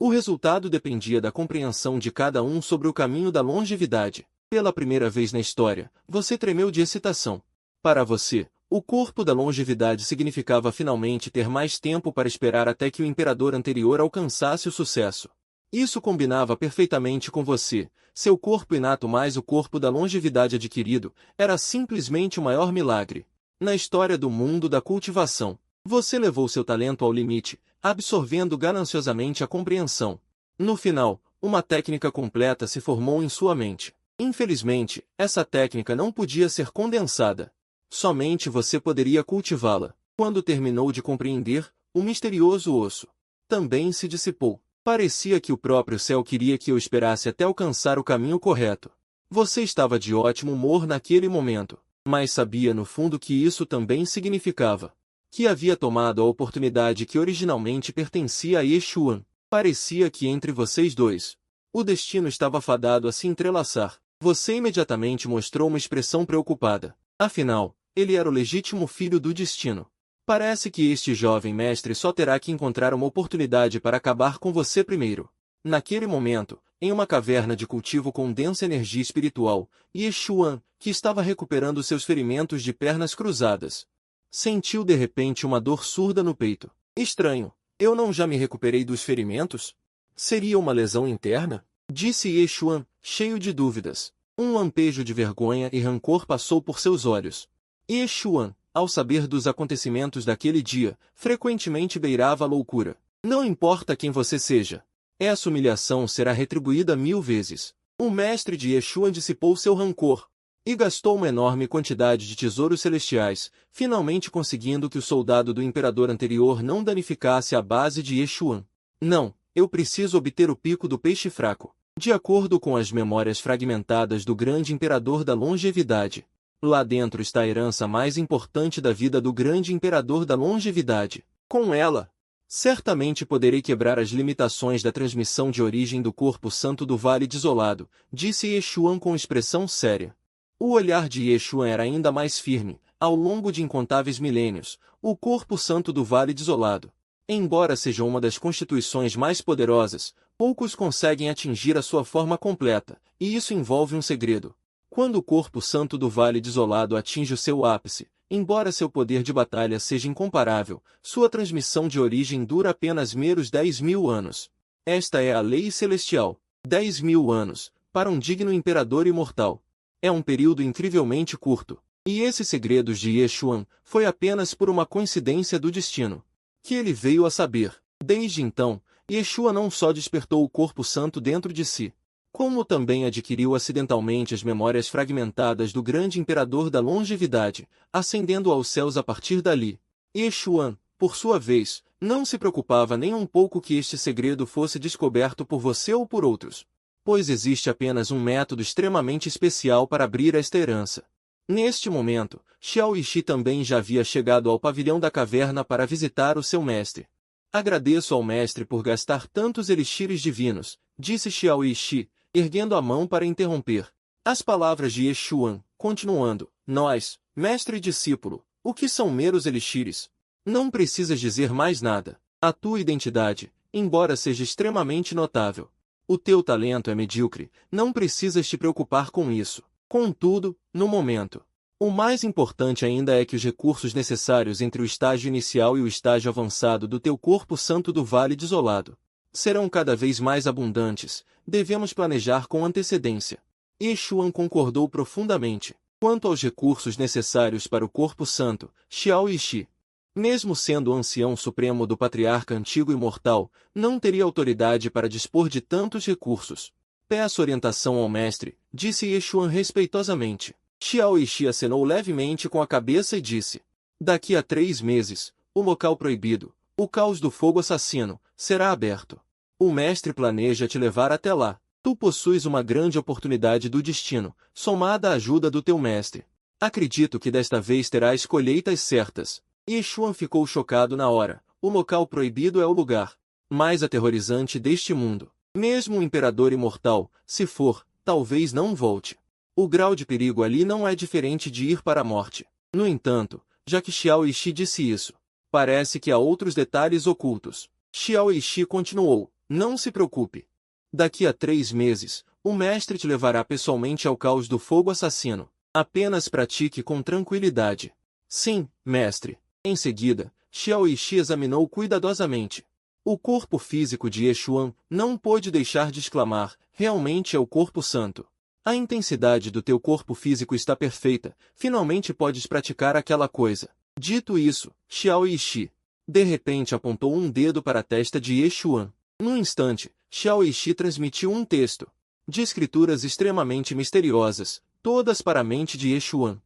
O resultado dependia da compreensão de cada um sobre o caminho da longevidade. Pela primeira vez na história, você tremeu de excitação. Para você, o corpo da longevidade significava finalmente ter mais tempo para esperar até que o imperador anterior alcançasse o sucesso. Isso combinava perfeitamente com você. Seu corpo inato mais o corpo da longevidade adquirido era simplesmente o maior milagre na história do mundo da cultivação. Você levou seu talento ao limite, absorvendo gananciosamente a compreensão. No final, uma técnica completa se formou em sua mente. Infelizmente, essa técnica não podia ser condensada. Somente você poderia cultivá-la. Quando terminou de compreender, o misterioso osso também se dissipou. Parecia que o próprio céu queria que eu esperasse até alcançar o caminho correto. Você estava de ótimo humor naquele momento, mas sabia no fundo que isso também significava que havia tomado a oportunidade que originalmente pertencia a Yeshuan. Parecia que entre vocês dois, o destino estava fadado a se entrelaçar. Você imediatamente mostrou uma expressão preocupada. Afinal, ele era o legítimo filho do destino. Parece que este jovem mestre só terá que encontrar uma oportunidade para acabar com você primeiro. Naquele momento, em uma caverna de cultivo com densa energia espiritual, Yeshuan, que estava recuperando seus ferimentos de pernas cruzadas, sentiu de repente uma dor surda no peito. Estranho, eu não já me recuperei dos ferimentos? Seria uma lesão interna? Disse Yeshuan, cheio de dúvidas. Um lampejo de vergonha e rancor passou por seus olhos. Yeshuan, ao saber dos acontecimentos daquele dia, frequentemente beirava a loucura. Não importa quem você seja, essa humilhação será retribuída 1000 vezes. O mestre de Yeshuan dissipou seu rancor e gastou uma enorme quantidade de tesouros celestiais, finalmente conseguindo que o soldado do imperador anterior não danificasse a base de Yeshuan. Não, eu preciso obter o pico do peixe fraco. De acordo com as memórias fragmentadas do grande imperador da longevidade, lá dentro está a herança mais importante da vida do grande imperador da longevidade. Com ela, certamente poderei quebrar as limitações da transmissão de origem do corpo santo do Vale Desolado, disse Yeshuan com expressão séria. O olhar de Yeshuan era ainda mais firme. Ao longo de incontáveis milênios, o corpo santo do Vale Desolado, embora seja uma das constituições mais poderosas, poucos conseguem atingir a sua forma completa, e isso envolve um segredo. Quando o corpo santo do Vale Desolado atinge o seu ápice, Embora seu poder de batalha seja incomparável, sua transmissão de origem dura apenas meros 10.000 anos. Esta é a lei celestial. 10.000 anos, para um digno imperador imortal. É um período incrivelmente curto. E esses segredos de Yeshuan foi apenas por uma coincidência do destino. Que ele veio a saber. Desde então, Yeshua não só despertou o corpo santo dentro de si, como também adquiriu acidentalmente as memórias fragmentadas do grande imperador da longevidade, ascendendo aos céus a partir dali. Yeshuan, por sua vez, não se preocupava nem um pouco que este segredo fosse descoberto por você ou por outros, pois existe apenas um método extremamente especial para abrir esta herança. Neste momento, Xiao Yishi também já havia chegado ao pavilhão da caverna para visitar o seu mestre. Agradeço ao mestre por gastar tantos elixires divinos, disse Xiao Yishi, erguendo a mão para interromper as palavras de Yeshuan, continuando: nós, mestre e discípulo, o que são meros elixires? Não precisas dizer mais nada. A tua identidade, embora seja extremamente notável, o teu talento é medíocre, não precisas te preocupar com isso. Contudo, no momento, o mais importante ainda é que os recursos necessários entre o estágio inicial e o estágio avançado do teu corpo santo do Vale Desolado serão cada vez mais abundantes. Devemos planejar com antecedência. Yeshuan concordou profundamente. Quanto aos recursos necessários para o corpo santo, Xiao Yishi, mesmo sendo o ancião supremo do patriarca antigo e imortal, não teria autoridade para dispor de tantos recursos. Peço orientação ao mestre, disse Yeshuan respeitosamente. Xiao Yishi acenou levemente com a cabeça e disse: daqui a 3 meses, o local proibido, o caos do fogo assassino, será aberto. O mestre planeja te levar até lá. Tu possuis uma grande oportunidade do destino, somada à ajuda do teu mestre. Acredito que desta vez terás colheitas certas. Yeshuan ficou chocado na hora. O local proibido é o lugar mais aterrorizante deste mundo. Mesmo o imperador imortal, se for, talvez não volte. O grau de perigo ali não é diferente de ir para a morte. No entanto, já que Xiao Yishi disse isso, parece que há outros detalhes ocultos. Xiao Yishi continuou: não se preocupe. Daqui a 3 meses, o mestre te levará pessoalmente ao caos do fogo assassino. Apenas pratique com tranquilidade. Sim, mestre. Em seguida, Xiao Yishi examinou cuidadosamente o corpo físico de Yeshuan, não pôde deixar de exclamar: realmente é o corpo santo. A intensidade do teu corpo físico está perfeita, finalmente podes praticar aquela coisa. Dito isso, Xiao Yishi, de repente apontou um dedo para a testa de Yeshuan. Num instante, Xiao Yishi transmitiu um texto de escrituras extremamente misteriosas, todas para a mente de Yeshuan.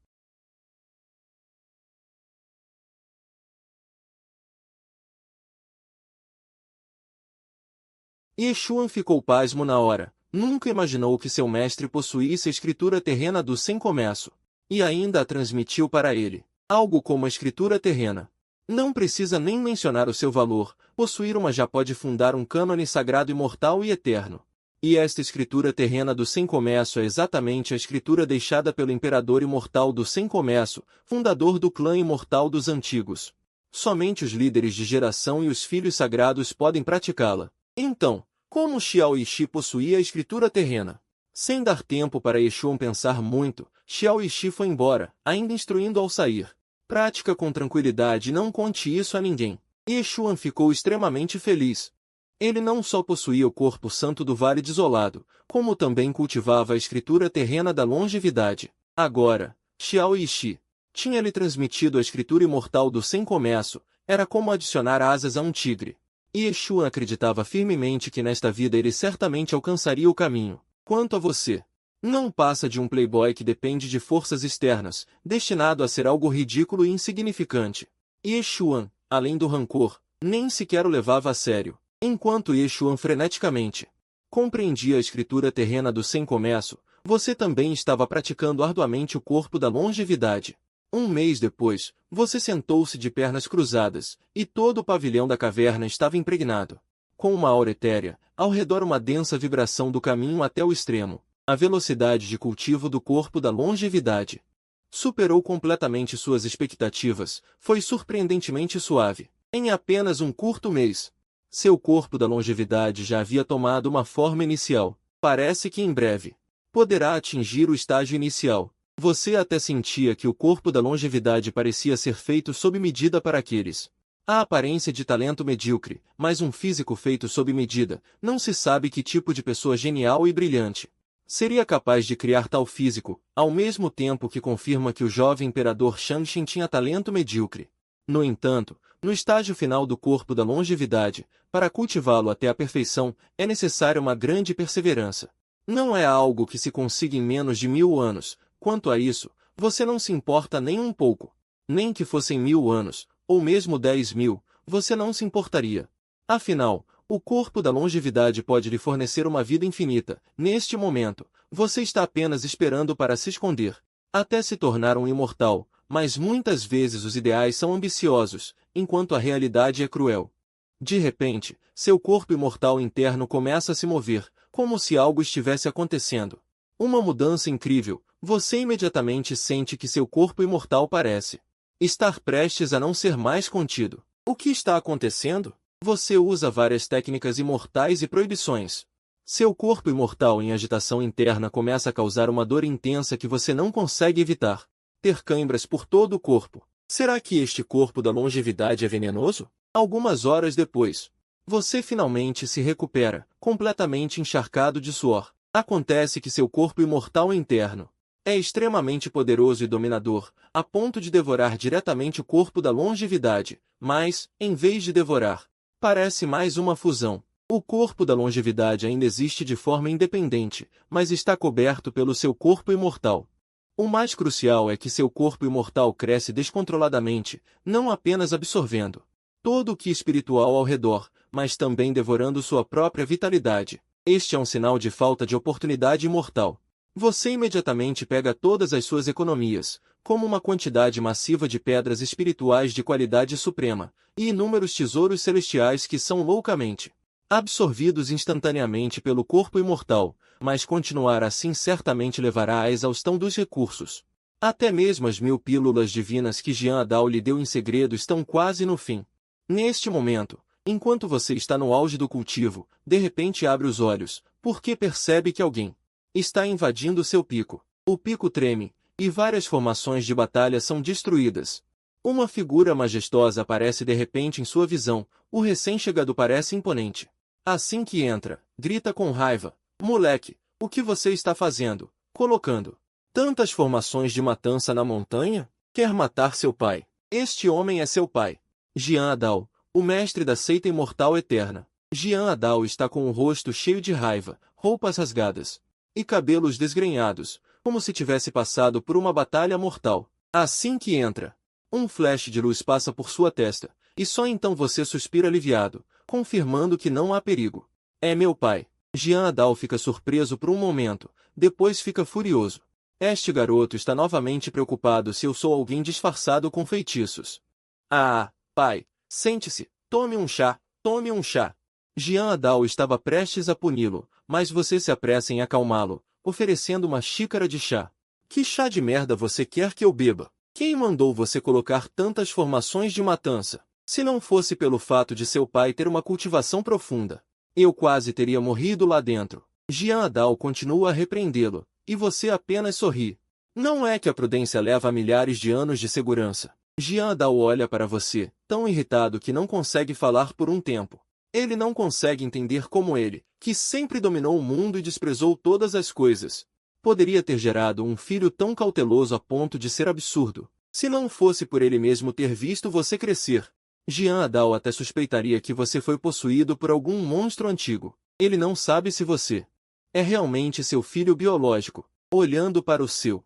Yeshuan ficou pasmo na hora. Nunca imaginou que seu mestre possuísse a escritura terrena do sem começo, e ainda a transmitiu para ele. Algo como a escritura terrena. Não precisa nem mencionar o seu valor, possuir uma já pode fundar um cânone sagrado imortal e eterno. E esta escritura terrena do sem começo é exatamente a escritura deixada pelo imperador imortal do sem começo, fundador do clã imortal dos antigos. Somente os líderes de geração e os filhos sagrados podem praticá-la. Então, como Xiao Yishi possuía a escritura terrena? Sem dar tempo para Yeshuan pensar muito, Xiao Yishi foi embora, ainda instruindo ao sair: prática com tranquilidade e não conte isso a ninguém. Yeshuan ficou extremamente feliz. Ele não só possuía o corpo santo do Vale Desolado, como também cultivava a escritura terrena da longevidade. Agora, Xiao Yishi tinha-lhe transmitido a escritura imortal do sem começo, era como adicionar asas a um tigre. Yeshuan acreditava firmemente que nesta vida ele certamente alcançaria o caminho. Quanto a você, não passa de um playboy que depende de forças externas, destinado a ser algo ridículo e insignificante. Yeshuan, além do rancor, nem sequer o levava a sério. Enquanto Yeshuan freneticamente compreendia a escritura terrena do sem começo, você também estava praticando arduamente o corpo da longevidade. 1 mês depois, você sentou-se de pernas cruzadas, e todo o pavilhão da caverna estava impregnado com uma aura etérea, ao redor uma densa vibração do caminho até o extremo. A velocidade de cultivo do corpo da longevidade superou completamente suas expectativas, foi surpreendentemente suave. Em apenas um curto mês, seu corpo da longevidade já havia tomado uma forma inicial. Parece que em breve poderá atingir o estágio inicial. Você até sentia que o corpo da longevidade parecia ser feito sob medida para aqueles. A aparência de talento medíocre, mas um físico feito sob medida, não se sabe que tipo de pessoa genial e brilhante seria capaz de criar tal físico, ao mesmo tempo que confirma que o jovem imperador Shang-Xin tinha talento medíocre. No entanto, no estágio final do corpo da longevidade, para cultivá-lo até a perfeição, é necessária uma grande perseverança. Não é algo que se consiga em menos de 1000 anos. Quanto a isso, você não se importa nem um pouco. Nem que fossem 1000 anos, ou mesmo 10.000, você não se importaria. Afinal, o corpo da longevidade pode lhe fornecer uma vida infinita. Neste momento, você está apenas esperando para se esconder, até se tornar um imortal, mas muitas vezes os ideais são ambiciosos, enquanto a realidade é cruel. De repente, seu corpo imortal interno começa a se mover, como se algo estivesse acontecendo. Uma mudança incrível, você imediatamente sente que seu corpo imortal parece estar prestes a não ser mais contido. O que está acontecendo? Você usa várias técnicas imortais e proibições. Seu corpo imortal em agitação interna começa a causar uma dor intensa que você não consegue evitar. Ter câimbras por todo o corpo. Será que este corpo da longevidade é venenoso? Algumas horas depois, você finalmente se recupera, completamente encharcado de suor. Acontece que seu corpo imortal interno é extremamente poderoso e dominador, a ponto de devorar diretamente o corpo da longevidade, mas, em vez de devorar, parece mais uma fusão. O corpo da longevidade ainda existe de forma independente, mas está coberto pelo seu corpo imortal. O mais crucial é que seu corpo imortal cresce descontroladamente, não apenas absorvendo todo o que espiritual ao redor, mas também devorando sua própria vitalidade. Este é um sinal de falta de oportunidade imortal. Você imediatamente pega todas as suas economias, como uma quantidade massiva de pedras espirituais de qualidade suprema, e inúmeros tesouros celestiais que são loucamente absorvidos instantaneamente pelo corpo imortal, mas continuar assim certamente levará à exaustão dos recursos. Até mesmo as 1000 pílulas divinas que Jian Adao lhe deu em segredo estão quase no fim. Neste momento, enquanto você está no auge do cultivo, de repente abre os olhos, porque percebe que alguém está invadindo seu pico. O pico treme, e várias formações de batalha são destruídas. Uma figura majestosa aparece de repente em sua visão, o recém-chegado parece imponente. Assim que entra, grita com raiva: "Moleque, o que você está fazendo, colocando tantas formações de matança na montanha? Quer matar seu pai? Este homem é seu pai." Jian Adao, o mestre da seita imortal eterna. Jian Adao está com o rosto cheio de raiva, roupas rasgadas e cabelos desgrenhados, como se tivesse passado por uma batalha mortal. Assim que entra, um flash de luz passa por sua testa, e só então você suspira aliviado, confirmando que não há perigo. "É meu pai." Jian Adao fica surpreso por um momento, depois fica furioso. Este garoto está novamente preocupado se eu sou alguém disfarçado com feitiços. "Ah, pai, sente-se, tome um chá, tome um chá." Jian Adao estava prestes a puni-lo, mas você se apressa em acalmá-lo, oferecendo uma xícara de chá. "Que chá de merda você quer que eu beba? Quem mandou você colocar tantas formações de matança? Se não fosse pelo fato de seu pai ter uma cultivação profunda, eu quase teria morrido lá dentro." Jian Adao continua a repreendê-lo, e você apenas sorri. Não é que a prudência leva a milhares de anos de segurança. Jian Adao olha para você, tão irritado que não consegue falar por um tempo. Ele não consegue entender como ele, que sempre dominou o mundo e desprezou todas as coisas, poderia ter gerado um filho tão cauteloso a ponto de ser absurdo, se não fosse por ele mesmo ter visto você crescer. Jian Adao até suspeitaria que você foi possuído por algum monstro antigo. Ele não sabe se você é realmente seu filho biológico. Olhando para o seu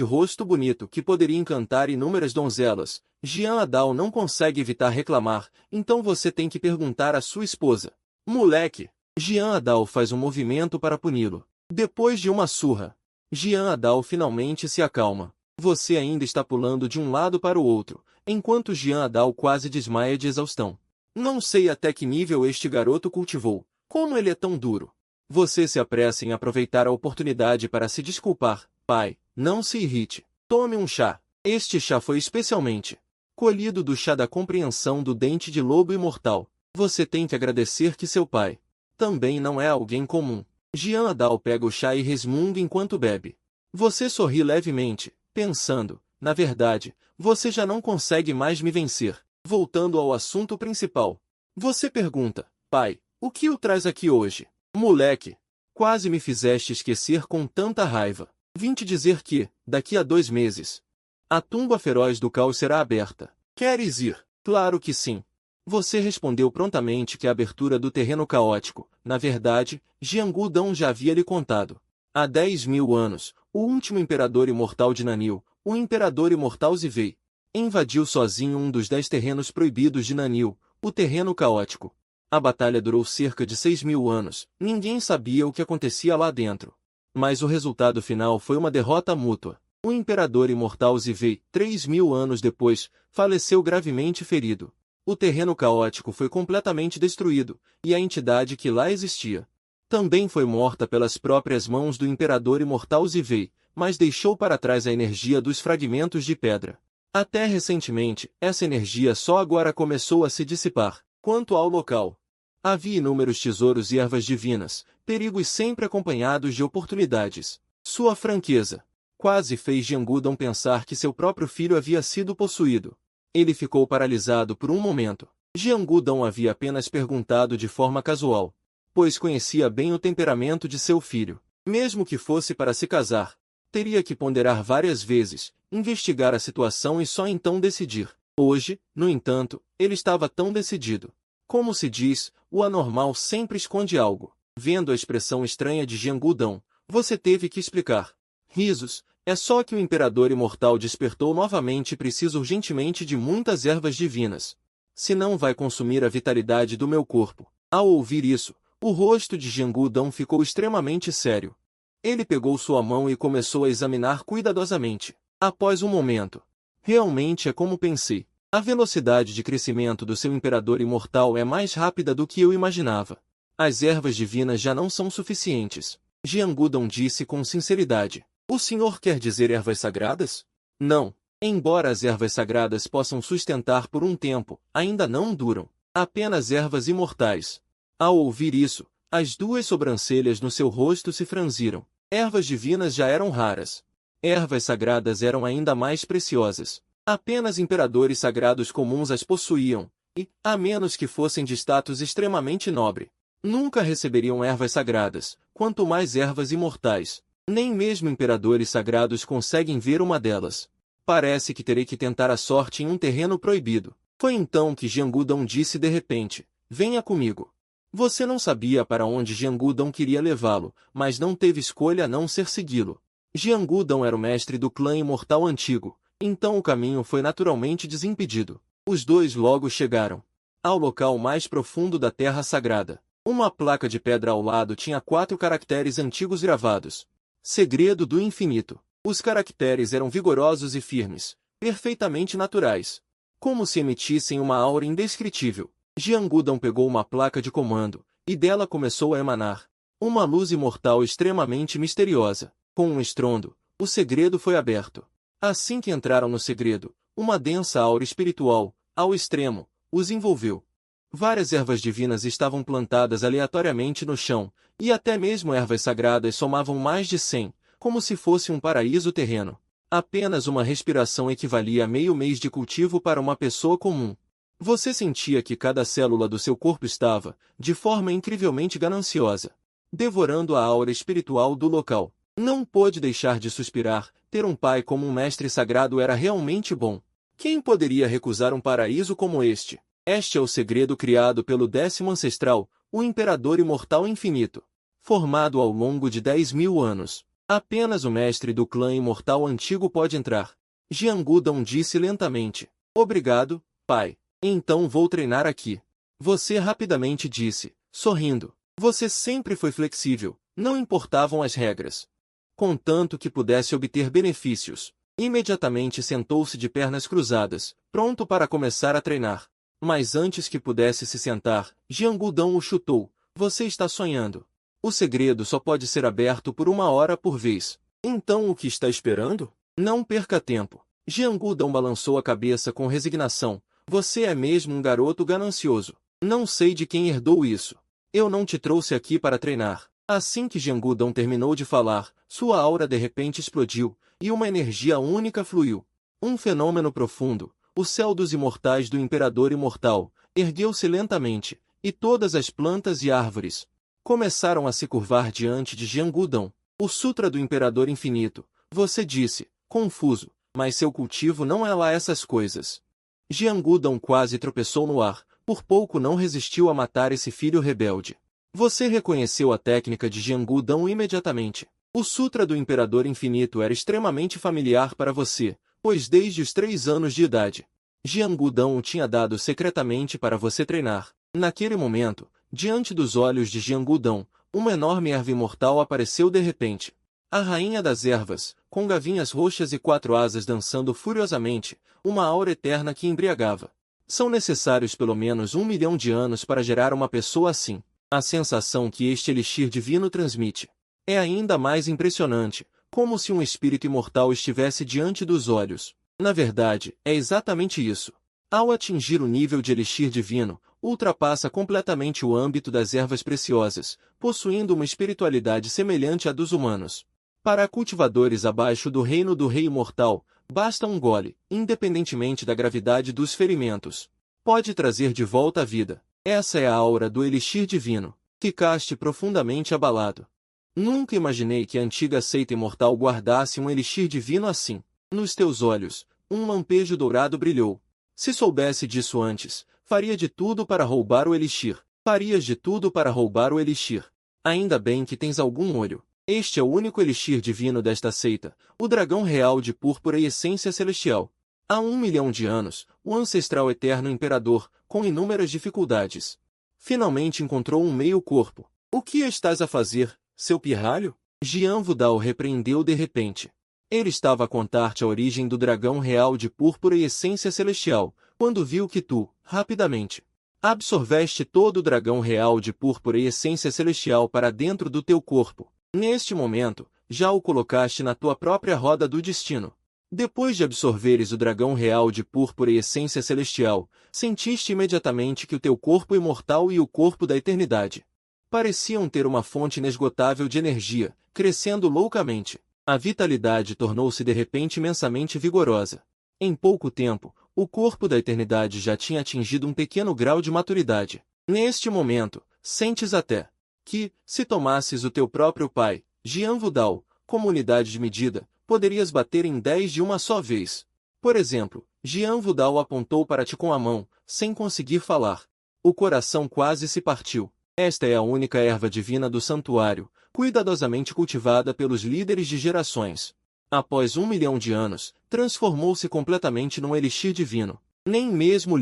rosto bonito que poderia encantar inúmeras donzelas, Jian Adao não consegue evitar reclamar, então você tem que perguntar à sua esposa: "Moleque." Jian Adao faz um movimento para puni-lo. Depois de uma surra, Jian Adao finalmente se acalma. Você ainda está pulando de um lado para o outro, enquanto Jian Adao quase desmaia de exaustão. Não sei até que nível este garoto cultivou. Como ele é tão duro. Você se apressa em aproveitar a oportunidade para se desculpar. "Pai, não se irrite. Tome um chá. Este chá foi especialmente colhido do chá da compreensão do dente de lobo imortal. Você tem que agradecer que seu pai também não é alguém comum." Jian Adao pega o chá e resmunga enquanto bebe. Você sorri levemente, pensando, na verdade, você já não consegue mais me vencer. Voltando ao assunto principal. Você pergunta, pai, o que o traz aqui hoje? Moleque, quase me fizeste esquecer com tanta raiva. Vim te dizer que, daqui a 2 meses, a tumba feroz do caos será aberta. Queres ir? Claro que sim. Você respondeu prontamente que a abertura do terreno caótico, na verdade, Jianghu Dong já havia lhe contado. Há 10.000 anos, o último imperador imortal de Nanil, o imperador imortal Zivei, invadiu sozinho um dos 10 terrenos proibidos de Nanil, o terreno caótico. A batalha durou cerca de 6.000 anos, ninguém sabia o que acontecia lá dentro. Mas o resultado final foi uma derrota mútua. O imperador imortal Zivei, 3.000 anos depois, faleceu gravemente ferido. O terreno caótico foi completamente destruído, e a entidade que lá existia também foi morta pelas próprias mãos do imperador imortal Zivei, mas deixou para trás a energia dos fragmentos de pedra. Até recentemente, essa energia só agora começou a se dissipar. Quanto ao local, havia inúmeros tesouros e ervas divinas, perigos sempre acompanhados de oportunidades. Sua franqueza quase fez Jianghu Dong pensar que seu próprio filho havia sido possuído. Ele ficou paralisado por um momento. Jianghu Dong havia apenas perguntado de forma casual, pois conhecia bem o temperamento de seu filho. Mesmo que fosse para se casar, teria que ponderar várias vezes, investigar a situação e só então decidir. Hoje, no entanto, ele estava tão decidido. Como se diz, o anormal sempre esconde algo. Vendo a expressão estranha de Jianghu Dong, você teve que explicar. Risos, é só que o imperador imortal despertou novamente e preciso urgentemente de muitas ervas divinas. Senão vai consumir a vitalidade do meu corpo. Ao ouvir isso, o rosto de Jianghu Dong ficou extremamente sério. Ele pegou sua mão e começou a examinar cuidadosamente. Após um momento, realmente é como pensei. A velocidade de crescimento do seu imperador imortal é mais rápida do que eu imaginava. As ervas divinas já não são suficientes. Jianghu Dong disse com sinceridade. O senhor quer dizer ervas sagradas? Não. Embora as ervas sagradas possam sustentar por um tempo, ainda não duram. Apenas ervas imortais. Ao ouvir isso, as 2 sobrancelhas no seu rosto se franziram. Ervas divinas já eram raras. Ervas sagradas eram ainda mais preciosas. Apenas imperadores sagrados comuns as possuíam, e, a menos que fossem de status extremamente nobre, nunca receberiam ervas sagradas, quanto mais ervas imortais. Nem mesmo imperadores sagrados conseguem ver uma delas. Parece que terei que tentar a sorte em um terreno proibido. Foi então que Jianghu Dong disse de repente, venha comigo. Você não sabia para onde Jianghu Dong queria levá-lo, mas não teve escolha a não ser segui-lo. Jianghu Dong era o mestre do clã imortal antigo, então o caminho foi naturalmente desimpedido. Os 2 logo chegaram ao local mais profundo da Terra Sagrada. Uma placa de pedra ao lado tinha 4 caracteres antigos gravados. Segredo do infinito. Os caracteres eram vigorosos e firmes, perfeitamente naturais, como se emitissem uma aura indescritível. Jianghu Dong pegou uma placa de comando, e dela começou a emanar uma luz imortal extremamente misteriosa. Com um estrondo, o segredo foi aberto. Assim que entraram no segredo, uma densa aura espiritual, ao extremo, os envolveu. Várias ervas divinas estavam plantadas aleatoriamente no chão, e até mesmo ervas sagradas somavam mais de 100, como se fosse um paraíso terreno. Apenas uma respiração equivalia a meio mês de cultivo para uma pessoa comum. Você sentia que cada célula do seu corpo estava, de forma incrivelmente gananciosa, devorando a aura espiritual do local. Não pôde deixar de suspirar, ter um pai como um mestre sagrado era realmente bom. Quem poderia recusar um paraíso como este? Este é o segredo criado pelo 10º ancestral, o Imperador Imortal Infinito. Formado ao longo de 10.000 anos. Apenas o mestre do clã imortal antigo pode entrar. Jianghu Dong disse lentamente. Obrigado, pai. Então vou treinar aqui. Você rapidamente disse, sorrindo. Você sempre foi flexível, não importavam as regras. Contanto que pudesse obter benefícios. Imediatamente sentou-se de pernas cruzadas, pronto para começar a treinar. Mas antes que pudesse se sentar, Jianghu Dong o chutou. Você está sonhando. O segredo só pode ser aberto por 1 hora por vez. Então o que está esperando? Não perca tempo. Jianghu Dong balançou a cabeça com resignação. Você é mesmo um garoto ganancioso. Não sei de quem herdou isso. Eu não te trouxe aqui para treinar. Assim que Jianghu Dong terminou de falar, sua aura de repente explodiu, e uma energia única fluiu. Um fenômeno profundo, o céu dos imortais do Imperador Imortal, ergueu-se lentamente, e todas as plantas e árvores começaram a se curvar diante de Jiangudão. O Sutra do Imperador Infinito, você disse, confuso, mas seu cultivo não é lá essas coisas. Jiangudão quase tropeçou no ar, por pouco não resistiu a matar esse filho rebelde. Você reconheceu a técnica de Jiangudão imediatamente. O Sutra do Imperador Infinito era extremamente familiar para você, pois desde os 3 anos de idade, Jiangudão o tinha dado secretamente para você treinar. Naquele momento, diante dos olhos de Jiangudão, uma enorme erva imortal apareceu de repente. A rainha das ervas, com gavinhas roxas e 4 asas dançando furiosamente, uma aura eterna que embriagava. São necessários pelo menos 1 milhão de anos para gerar uma pessoa assim. A sensação que este elixir divino transmite é ainda mais impressionante, como se um espírito imortal estivesse diante dos olhos. Na verdade, é exatamente isso. Ao atingir o nível de elixir divino, ultrapassa completamente o âmbito das ervas preciosas, possuindo uma espiritualidade semelhante à dos humanos. Para cultivadores abaixo do reino do Rei Imortal, basta um gole, independentemente da gravidade dos ferimentos. Pode trazer de volta a vida. Essa é a aura do elixir divino. Ficaste profundamente abalado. Nunca imaginei que a antiga seita imortal guardasse um elixir divino assim. Nos teus olhos, um lampejo dourado brilhou. Se soubesse disso antes, faria de tudo para roubar o elixir. Farias de tudo para roubar o elixir. Ainda bem que tens algum olho. Este é o único elixir divino desta seita, o dragão real de púrpura e essência celestial. Há 1 milhão de anos, o ancestral eterno imperador, com inúmeras dificuldades, finalmente encontrou um meio-corpo. O que estás a fazer, seu pirralho? Jian Wudao repreendeu de repente. Ele estava a contar-te a origem do dragão real de púrpura e essência celestial, quando viu que tu, rapidamente, absorveste todo o dragão real de púrpura e essência celestial para dentro do teu corpo. Neste momento, já o colocaste na tua própria roda do destino. Depois de absorveres o dragão real de púrpura e essência celestial, sentiste imediatamente que o teu corpo imortal e o corpo da eternidade pareciam ter uma fonte inesgotável de energia, crescendo loucamente. A vitalidade tornou-se de repente imensamente vigorosa. Em pouco tempo, o corpo da eternidade já tinha atingido um pequeno grau de maturidade. Neste momento, sentes até que, se tomasses o teu próprio pai, Jian Wudao, como unidade de medida, poderias bater em 10 de uma só vez. Por exemplo, Jian Wudao apontou para ti com a mão, sem conseguir falar. O coração quase se partiu. Esta é a única erva divina do santuário, cuidadosamente cultivada pelos líderes de gerações. Após 1 milhão de anos, transformou-se completamente num elixir divino. Nem mesmo o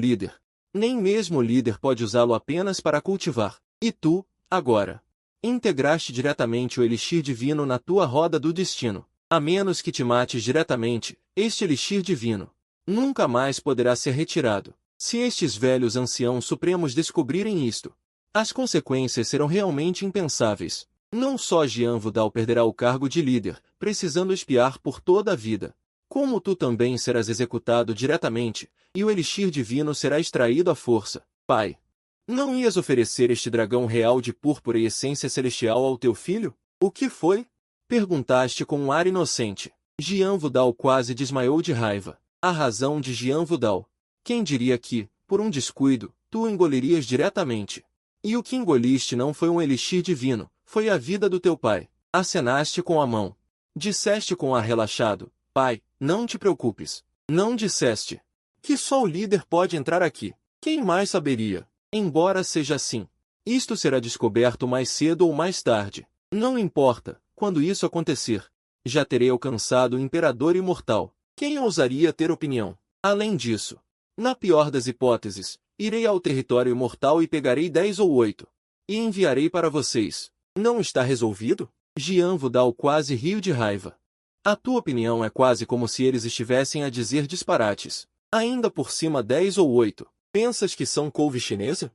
líder pode usá-lo apenas para cultivar. E tu, agora, integraste diretamente o elixir divino na tua roda do destino. A menos que te mates diretamente, este elixir divino nunca mais poderá ser retirado. Se estes velhos anciãos supremos descobrirem isto, as consequências serão realmente impensáveis. Não só Jian Wudao perderá o cargo de líder, precisando espiar por toda a vida, como tu também serás executado diretamente, e o elixir divino será extraído à força. Pai, não ias oferecer este dragão real de púrpura e essência celestial ao teu filho? O que foi? Perguntaste com um ar inocente. Jian Wudao quase desmaiou de raiva. A razão de Jian Wudao. Quem diria que, por um descuido, tu o engolirias diretamente? E o que engoliste não foi um elixir divino, foi a vida do teu pai. Acenaste com a mão. Disseste com ar relaxado, pai, não te preocupes. Não disseste que só o líder pode entrar aqui. Quem mais saberia? Embora seja assim, isto será descoberto mais cedo ou mais tarde. Não importa, quando isso acontecer, já terei alcançado o Imperador Imortal. Quem ousaria ter opinião? Além disso, na pior das hipóteses, irei ao território imortal e pegarei 10 ou 8. E enviarei para vocês. Não está resolvido? Jian Wudao quase riu de raiva. A tua opinião é quase como se eles estivessem a dizer disparates. Ainda por cima 10 ou 8. Pensas que são couve chinesa?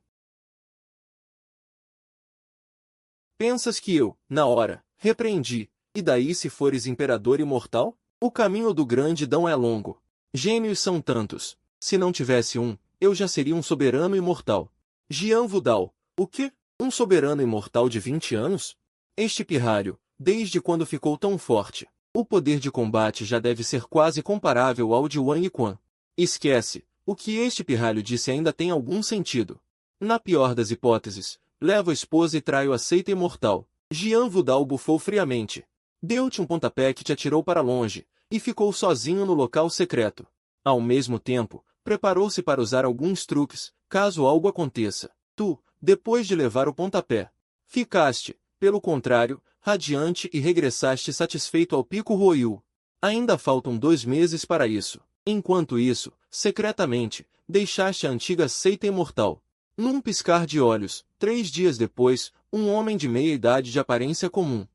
Pensas que eu, na hora, repreendi, e daí se fores imperador imortal? O caminho do grande Dão é longo. Gênios são tantos. Se não tivesse um, eu já seria um soberano imortal. Jian Wudao, o quê? Um soberano imortal de 20 anos? Este pirralho, Desde quando ficou tão forte? O poder de combate já deve ser quase comparável ao de Wang Yiquan. Esquece, o que este pirralho disse ainda tem algum sentido. Na pior das hipóteses, leva a esposa e trai o aceita imortal. Jian Wudao bufou friamente. Deu-te um pontapé que te atirou para longe, e ficou sozinho no local secreto. Ao mesmo tempo, preparou-se para usar alguns truques, caso algo aconteça. Tu, depois de levar o pontapé, ficaste, pelo contrário, radiante e regressaste satisfeito ao Pico Ruoyu. Ainda faltam 2 meses para isso. Enquanto isso, secretamente, deixaste a antiga seita imortal. Num piscar de olhos, 3 dias depois, um homem de meia idade de aparência comum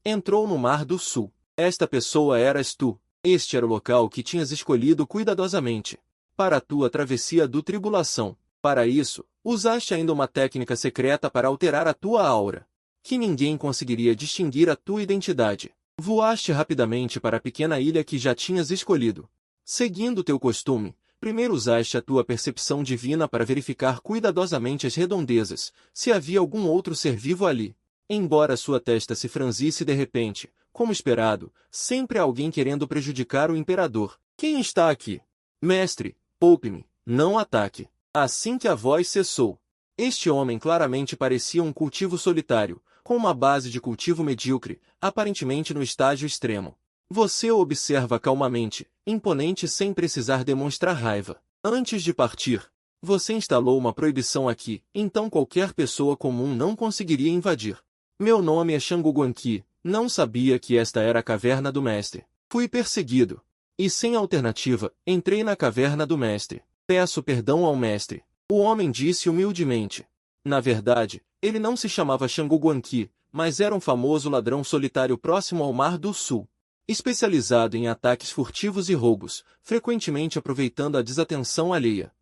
entrou no Mar do Sul. Esta pessoa eras tu. Este era o local que tinhas escolhido cuidadosamente para a tua travessia do tribulação. Para isso, usaste ainda uma técnica secreta para alterar a tua aura, que ninguém conseguiria distinguir a tua identidade. Voaste rapidamente para a pequena ilha que já tinhas escolhido. Seguindo teu costume, primeiro usaste a tua percepção divina para verificar cuidadosamente as redondezas, se havia algum outro ser vivo ali. Embora sua testa se franzisse de repente, como esperado, sempre há alguém querendo prejudicar o imperador. Quem está aqui? Mestre, poupe-me, não ataque. Assim que a voz cessou, este homem claramente parecia um cultivo solitário, com uma base de cultivo medíocre, aparentemente no estágio extremo. Você o observa calmamente, imponente sem precisar demonstrar raiva. Antes de partir, você instalou uma proibição aqui, então qualquer pessoa comum não conseguiria invadir. Meu nome é Shangu Guanqi, não sabia que esta era a caverna do mestre. Fui perseguido. E sem alternativa, entrei na caverna do mestre. Peço perdão ao mestre. O homem disse humildemente. Na verdade, ele não se chamava Shangu Guanqi, mas era um famoso ladrão solitário próximo ao Mar do Sul, especializado em ataques furtivos e roubos, frequentemente aproveitando a desatenção alheia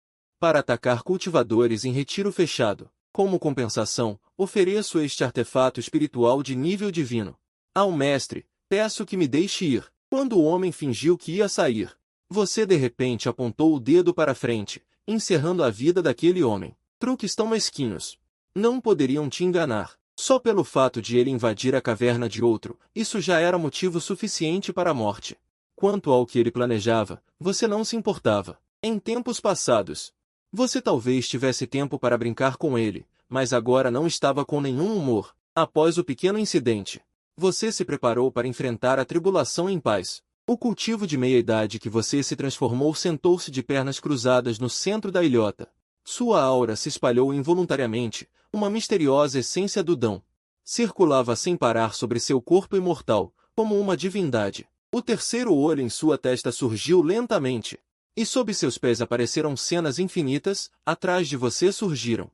para atacar cultivadores em retiro fechado. Como compensação, ofereço este artefato espiritual de nível divino ao mestre. Peço que me deixe ir. Quando o homem fingiu que ia sair, você de repente apontou o dedo para frente, encerrando a vida daquele homem. Truques tão mesquinhos. Não poderiam te enganar. Só pelo fato de ele invadir a caverna de outro, isso já era motivo suficiente para a morte. Quanto ao que ele planejava, você não se importava. Em tempos passados, você talvez tivesse tempo para brincar com ele, mas agora não estava com nenhum humor. Após o pequeno incidente, você se preparou para enfrentar a tribulação em paz. O cultivo de meia-idade que você se transformou sentou-se de pernas cruzadas no centro da ilhota. Sua aura se espalhou involuntariamente, uma misteriosa essência do Dão circulava sem parar sobre seu corpo imortal, como uma divindade. O terceiro olho em sua testa surgiu lentamente, e sob seus pés apareceram cenas infinitas. Atrás de você surgiram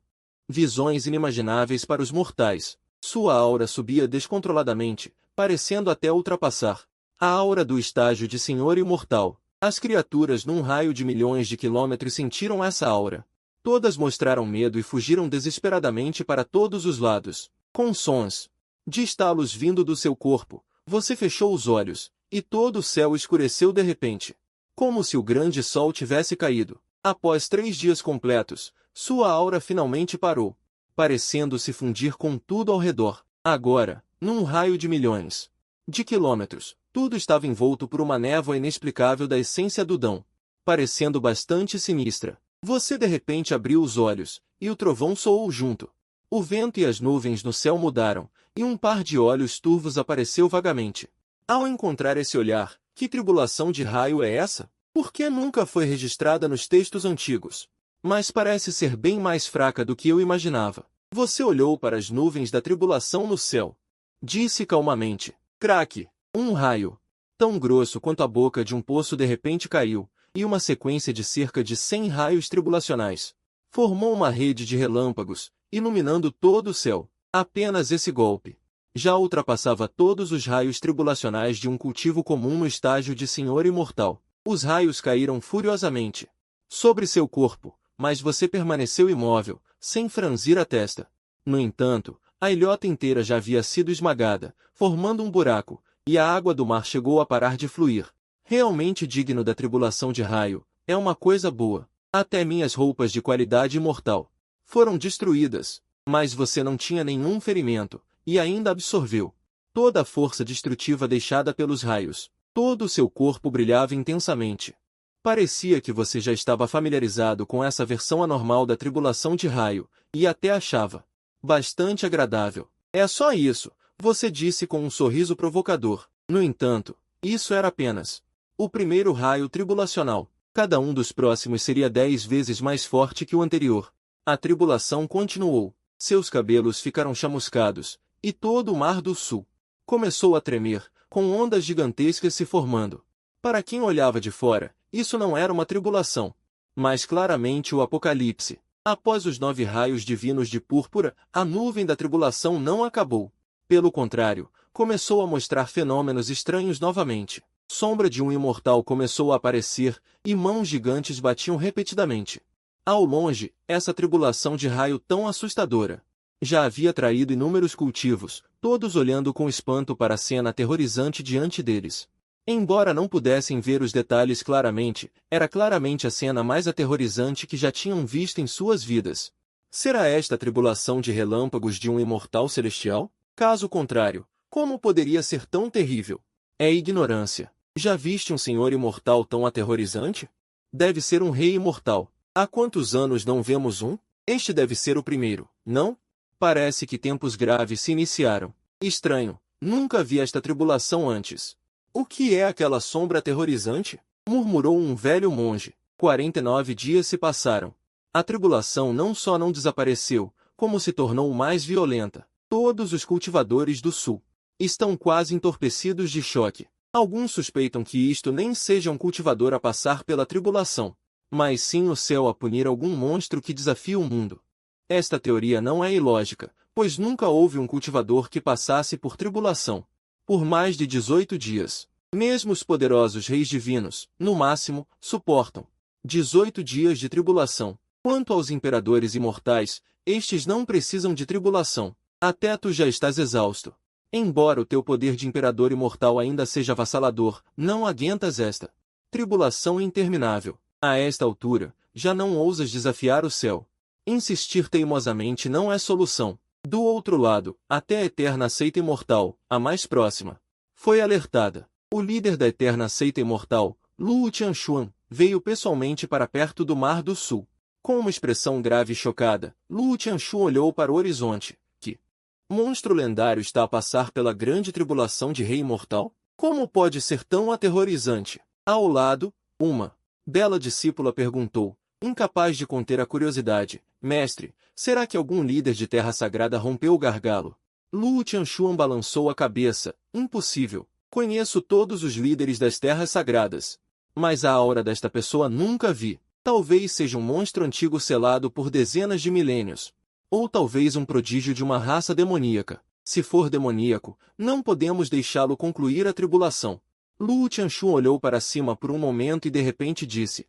visões inimagináveis para os mortais. Sua aura subia descontroladamente, parecendo até ultrapassar a aura do estágio de Senhor Imortal. As criaturas num raio de milhões de quilômetros sentiram essa aura. Todas mostraram medo e fugiram desesperadamente para todos os lados. Com sons de estalos vindo do seu corpo, você fechou os olhos, e todo o céu escureceu de repente, como se o grande sol tivesse caído. Após 3 dias completos, sua aura finalmente parou, parecendo se fundir com tudo ao redor. Agora, num raio de milhões de quilômetros, tudo estava envolto por uma névoa inexplicável da essência do Dão, parecendo bastante sinistra. Você de repente abriu os olhos, e o trovão soou junto. O vento e as nuvens no céu mudaram, e um par de olhos turvos apareceu vagamente. Ao encontrar esse olhar, que tribulação de raio é essa? Por que nunca foi registrada nos textos antigos? Mas parece ser bem mais fraca do que eu imaginava. Você olhou para as nuvens da tribulação no céu. Disse calmamente. Craque! Um raio, tão grosso quanto a boca de um poço de repente caiu, e uma sequência de cerca de 100 raios tribulacionais formou uma rede de relâmpagos, iluminando todo o céu. Apenas esse golpe já ultrapassava todos os raios tribulacionais de um cultivo comum no estágio de Senhor Imortal. Os raios caíram furiosamente sobre seu corpo, mas você permaneceu imóvel, sem franzir a testa. No entanto, a ilhota inteira já havia sido esmagada, formando um buraco, e a água do mar chegou a parar de fluir. Realmente digno da tribulação de raio, é uma coisa boa. Até minhas roupas de qualidade imortal foram destruídas, mas você não tinha nenhum ferimento, e ainda absorveu toda a força destrutiva deixada pelos raios. Todo o seu corpo brilhava intensamente. Parecia que você já estava familiarizado com essa versão anormal da tribulação de raio, e até achava bastante agradável. É só isso, você disse com um sorriso provocador. No entanto, isso era apenas o primeiro raio tribulacional. Cada um dos próximos seria 10 vezes mais forte que o anterior. A tribulação continuou. Seus cabelos ficaram chamuscados, e todo o Mar do Sul começou a tremer, com ondas gigantescas se formando. Para quem olhava de fora, isso não era uma tribulação, mas claramente o Apocalipse. Após os 9 raios divinos de púrpura, a nuvem da tribulação não acabou. Pelo contrário, começou a mostrar fenômenos estranhos novamente. Sombra de um imortal começou a aparecer, e mãos gigantes batiam repetidamente. Ao longe, essa tribulação de raio tão assustadora já havia traído inúmeros cultivos, todos olhando com espanto para a cena aterrorizante diante deles. Embora não pudessem ver os detalhes claramente, era claramente a cena mais aterrorizante que já tinham visto em suas vidas. Será esta a tribulação de relâmpagos de um imortal celestial? Caso contrário, como poderia ser tão terrível? É ignorância. Já viste um senhor imortal tão aterrorizante? Deve ser um rei imortal. Há quantos anos não vemos um? Este deve ser o primeiro, não? Parece que tempos graves se iniciaram. Estranho, nunca vi esta tribulação antes. O que é aquela sombra aterrorizante? Murmurou um velho monge. 49 dias se passaram. A tribulação não só não desapareceu, como se tornou mais violenta. Todos os cultivadores do sul estão quase entorpecidos de choque. Alguns suspeitam que isto nem seja um cultivador a passar pela tribulação, mas sim o céu a punir algum monstro que desafia o mundo. Esta teoria não é ilógica, pois nunca houve um cultivador que passasse por tribulação por mais de 18 dias. Mesmo os poderosos reis divinos, no máximo, suportam 18 dias de tribulação. Quanto aos imperadores imortais, estes não precisam de tribulação. Até tu já estás exausto. Embora o teu poder de imperador imortal ainda seja avassalador, não aguentas esta tribulação interminável. A esta altura, já não ousas desafiar o céu. Insistir teimosamente não é solução. Do outro lado, até a eterna seita imortal, a mais próxima, foi alertada. O líder da eterna seita imortal, Luo Tianxuan, veio pessoalmente para perto do Mar do Sul. Com uma expressão grave e chocada, Luo Tianxuan olhou para o horizonte. Que monstro lendário está a passar pela grande tribulação de rei imortal? Como pode ser tão aterrorizante? Ao lado, uma bela discípula perguntou, incapaz de conter a curiosidade. Mestre, será que algum líder de terra sagrada rompeu o gargalo? Luo Tianxuan balançou a cabeça. Impossível. Conheço todos os líderes das terras sagradas. Mas a aura desta pessoa nunca vi. Talvez seja um monstro antigo selado por dezenas de milênios. Ou talvez um prodígio de uma raça demoníaca. Se for demoníaco, não podemos deixá-lo concluir a tribulação. Luo Tianxuan olhou para cima por um momento e de repente disse,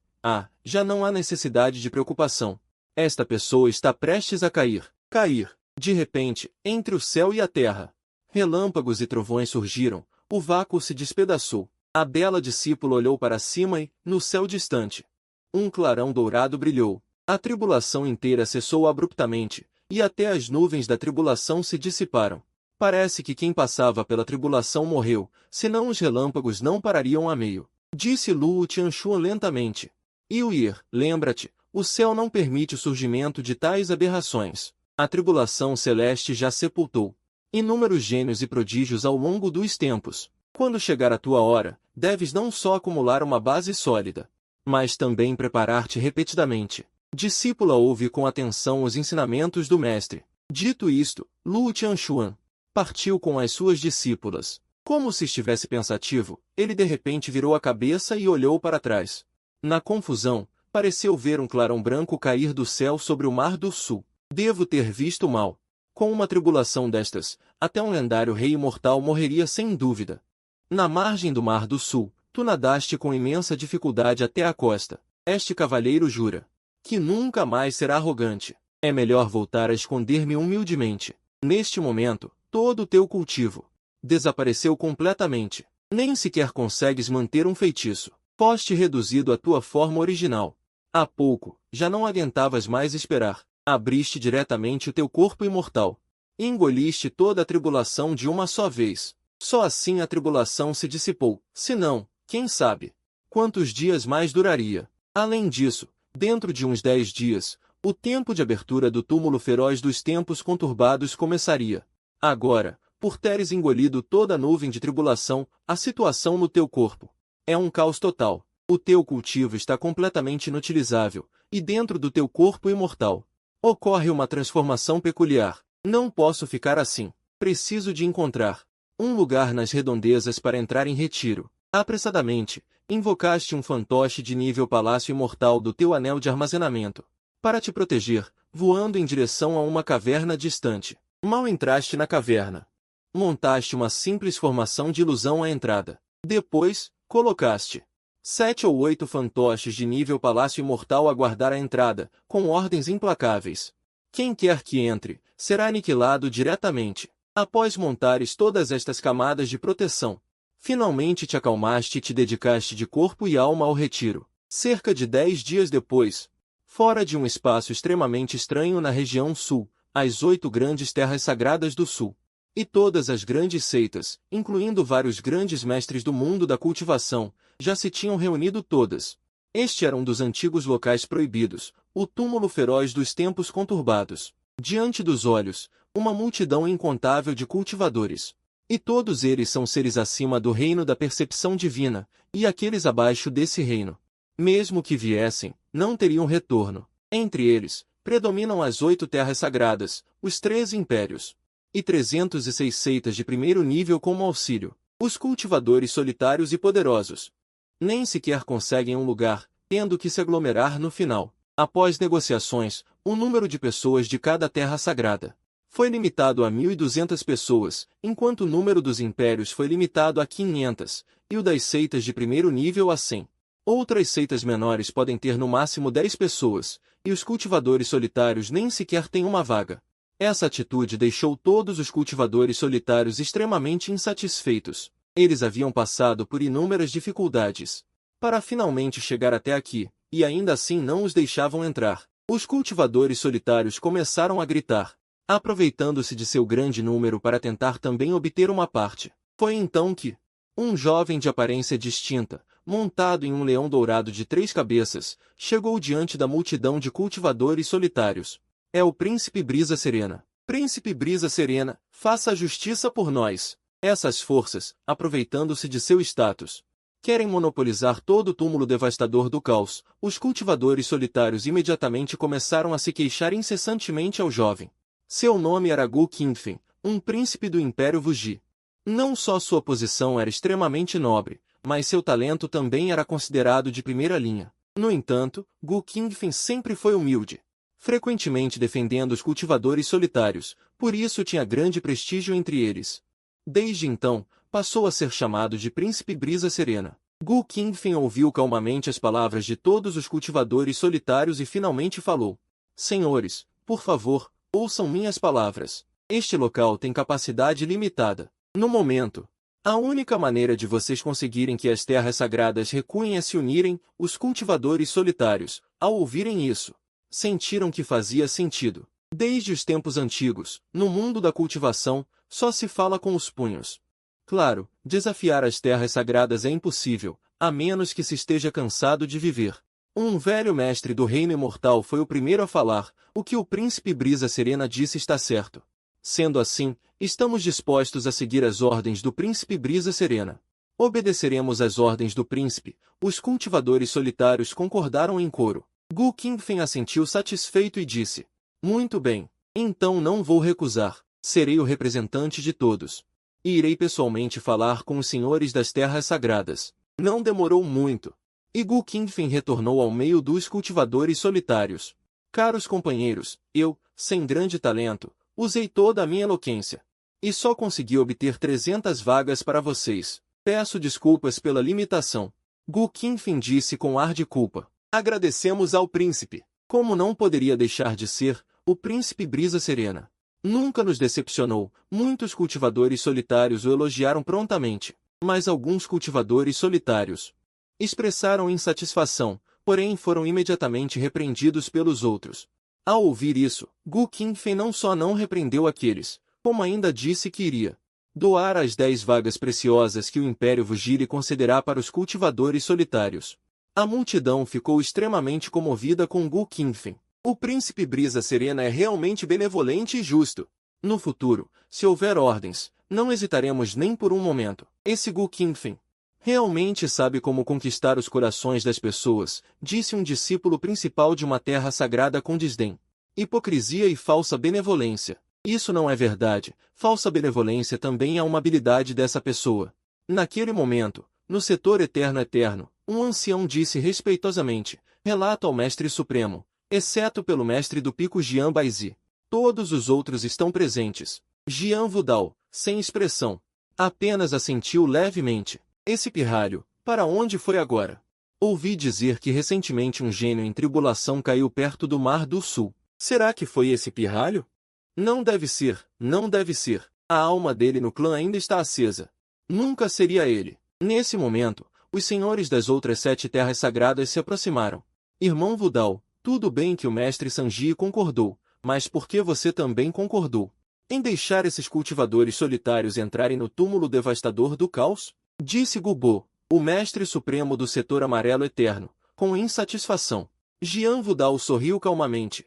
já não há necessidade de preocupação. Esta pessoa está prestes a cair. Cair. De repente, entre o céu e a terra. Relâmpagos e trovões surgiram, o vácuo se despedaçou. A bela discípula olhou para cima e, no céu distante, um clarão dourado brilhou. A tribulação inteira cessou abruptamente, e até as nuvens da tribulação se dissiparam. Parece que quem passava pela tribulação morreu, senão os relâmpagos não parariam a meio. Disse Luo Tianxuan lentamente. Yuir, lembra-te, o céu não permite o surgimento de tais aberrações. A tribulação celeste já sepultou inúmeros gênios e prodígios ao longo dos tempos. Quando chegar a tua hora, deves não só acumular uma base sólida, mas também preparar-te repetidamente. Discípula ouve com atenção os ensinamentos do mestre. Dito isto, Luo Tianxuan partiu com as suas discípulas. Como se estivesse pensativo, ele de repente virou a cabeça e olhou para trás. Na confusão, pareceu ver um clarão branco cair do céu sobre o Mar do Sul. Devo ter visto mal. Com uma tribulação destas, até um lendário rei imortal morreria sem dúvida. Na margem do Mar do Sul, tu nadaste com imensa dificuldade até a costa. Este cavalheiro jura que nunca mais será arrogante. É melhor voltar a esconder-me humildemente. Neste momento, todo o teu cultivo desapareceu completamente. Nem sequer consegues manter um feitiço. Foste reduzido à tua forma original. Há pouco, já não aguentavas mais esperar. Abriste diretamente o teu corpo imortal. e engoliste toda a tribulação de uma só vez. Só assim a tribulação se dissipou, senão, quem sabe, quantos dias mais duraria. Além disso, dentro de uns 10 dias, o tempo de abertura do túmulo feroz dos tempos conturbados começaria. Agora, por teres engolido toda a nuvem de tribulação, a situação no teu corpo é um caos total. O teu cultivo está completamente inutilizável, e dentro do teu corpo imortal ocorre uma transformação peculiar. Não posso ficar assim. Preciso de encontrar um lugar nas redondezas para entrar em retiro. Apressadamente, invocaste um fantoche de nível palácio imortal do teu anel de armazenamento para te proteger, voando em direção a uma caverna distante. Mal entraste na caverna, montaste uma simples formação de ilusão à entrada. Depois, colocaste 7 ou 8 fantoches de nível palácio imortal a guardar a entrada, com ordens implacáveis. Quem quer que entre, será aniquilado diretamente. Após montares todas estas camadas de proteção, finalmente te acalmaste e te dedicaste de corpo e alma ao retiro. Cerca de 10 dias depois, fora de um espaço extremamente estranho na região sul, as 8 grandes terras sagradas do sul, e todas as grandes seitas, incluindo vários grandes mestres do mundo da cultivação, já se tinham reunido todas. Este era um dos antigos locais proibidos, o túmulo feroz dos tempos conturbados. Diante dos olhos, uma multidão incontável de cultivadores. E todos eles são seres acima do reino da percepção divina, e aqueles abaixo desse reino, mesmo que viessem, não teriam retorno. Entre eles, predominam as 8 terras sagradas, os 13 impérios, e 306 seitas de primeiro nível como auxílio. Os cultivadores solitários e poderosos nem sequer conseguem um lugar, tendo que se aglomerar no final. Após negociações, o número de pessoas de cada terra sagrada foi limitado a 1.200 pessoas, enquanto o número dos impérios foi limitado a 500, e o das seitas de primeiro nível a 100. Outras seitas menores podem ter no máximo 10 pessoas, e os cultivadores solitários nem sequer têm uma vaga. Essa atitude deixou todos os cultivadores solitários extremamente insatisfeitos. Eles haviam passado por inúmeras dificuldades para finalmente chegar até aqui, e ainda assim não os deixavam entrar. Os cultivadores solitários começaram a gritar, aproveitando-se de seu grande número para tentar também obter uma parte. Foi então que um jovem de aparência distinta, montado em um leão dourado de 3 cabeças, chegou diante da multidão de cultivadores solitários. É o Príncipe Brisa Serena. Príncipe Brisa Serena, faça a justiça por nós. Essas forças, aproveitando-se de seu status, querem monopolizar todo o túmulo devastador do caos. Os cultivadores solitários imediatamente começaram a se queixar incessantemente ao jovem. Seu nome era Gu Qingfen, um príncipe do Império Wuji. Não só sua posição era extremamente nobre, mas seu talento também era considerado de primeira linha. No entanto, Gu Qingfen sempre foi humilde, frequentemente defendendo os cultivadores solitários, por isso tinha grande prestígio entre eles. Desde então, passou a ser chamado de Príncipe Brisa Serena. Gu Qingfen ouviu calmamente as palavras de todos os cultivadores solitários e finalmente falou: Senhores, por favor, ouçam minhas palavras. Este local tem capacidade limitada. No momento, a única maneira de vocês conseguirem que as terras sagradas recuem é se unirem. Os cultivadores solitários, ao ouvirem isso, sentiram que fazia sentido. Desde os tempos antigos, no mundo da cultivação, só se fala com os punhos. Claro, desafiar as terras sagradas é impossível, a menos que se esteja cansado de viver. Um velho mestre do reino imortal foi o primeiro a falar: o que o príncipe Brisa Serena disse está certo. Sendo assim, estamos dispostos a seguir as ordens do príncipe Brisa Serena. Obedeceremos às ordens do príncipe. Os cultivadores solitários concordaram em coro. Gu Qingfen assentiu satisfeito e disse: Muito bem, então não vou recusar. Serei o representante de todos. E irei pessoalmente falar com os senhores das terras sagradas. Não demorou muito, e Gu Qingfen retornou ao meio dos cultivadores solitários. Caros companheiros, eu, sem grande talento, usei toda a minha eloquência, e só consegui obter 300 vagas para vocês. Peço desculpas pela limitação. Gu Qingfen disse com ar de culpa. Agradecemos ao príncipe. Como não poderia deixar de ser, o príncipe Brisa Serena nunca nos decepcionou. Muitos cultivadores solitários o elogiaram prontamente, mas alguns cultivadores solitários expressaram insatisfação, porém foram imediatamente repreendidos pelos outros. Ao ouvir isso, Gu Qingfen não só não repreendeu aqueles como ainda disse que iria doar as 10 vagas preciosas que o Império Vugile concederá para os cultivadores solitários. A multidão ficou extremamente comovida com Gu Qingfen. O príncipe Brisa Serena é realmente benevolente e justo. No futuro, se houver ordens, não hesitaremos nem por um momento. Esse Gu Qingfen realmente sabe como conquistar os corações das pessoas, disse um discípulo principal de uma terra sagrada com desdém. Hipocrisia e falsa benevolência. Isso não é verdade. Falsa benevolência também é uma habilidade dessa pessoa. Naquele momento, no setor eterno, um ancião disse respeitosamente: relato ao Mestre Supremo, exceto pelo Mestre do Pico Jian Baizi. Todos os outros estão presentes. Jian Wudao, sem expressão, apenas assentiu levemente. Esse pirralho, para onde foi agora? Ouvi dizer que recentemente um gênio em tribulação caiu perto do Mar do Sul. Será que foi esse pirralho? Não deve ser, não deve ser. A alma dele no clã ainda está acesa. Nunca seria ele. Nesse momento, os senhores das outras 7 terras sagradas se aproximaram. Irmão Wudao, tudo bem que o mestre Sanji concordou, mas por que você também concordou em deixar esses cultivadores solitários entrarem no túmulo devastador do caos? Disse Gubo, o mestre supremo do setor amarelo eterno, com insatisfação. Jian Wudao sorriu calmamente.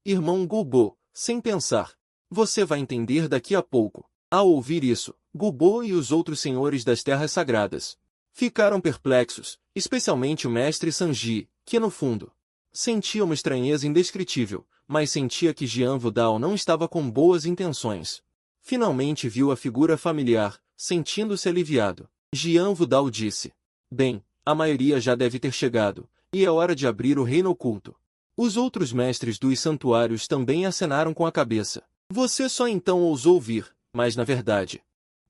Irmão Gubo, sem pensar. Você vai entender daqui a pouco. Ao ouvir isso, Gubo e os outros senhores das terras sagradas ficaram perplexos, especialmente o mestre Sanji, que no fundo sentia uma estranheza indescritível, mas sentia que Jian Wudao não estava com boas intenções. Finalmente viu a figura familiar, sentindo-se aliviado. Jian Wudao disse: bem, a maioria já deve ter chegado, e é hora de abrir o reino oculto. Os outros mestres dos santuários também acenaram com a cabeça. Você só então ousou vir, mas na verdade,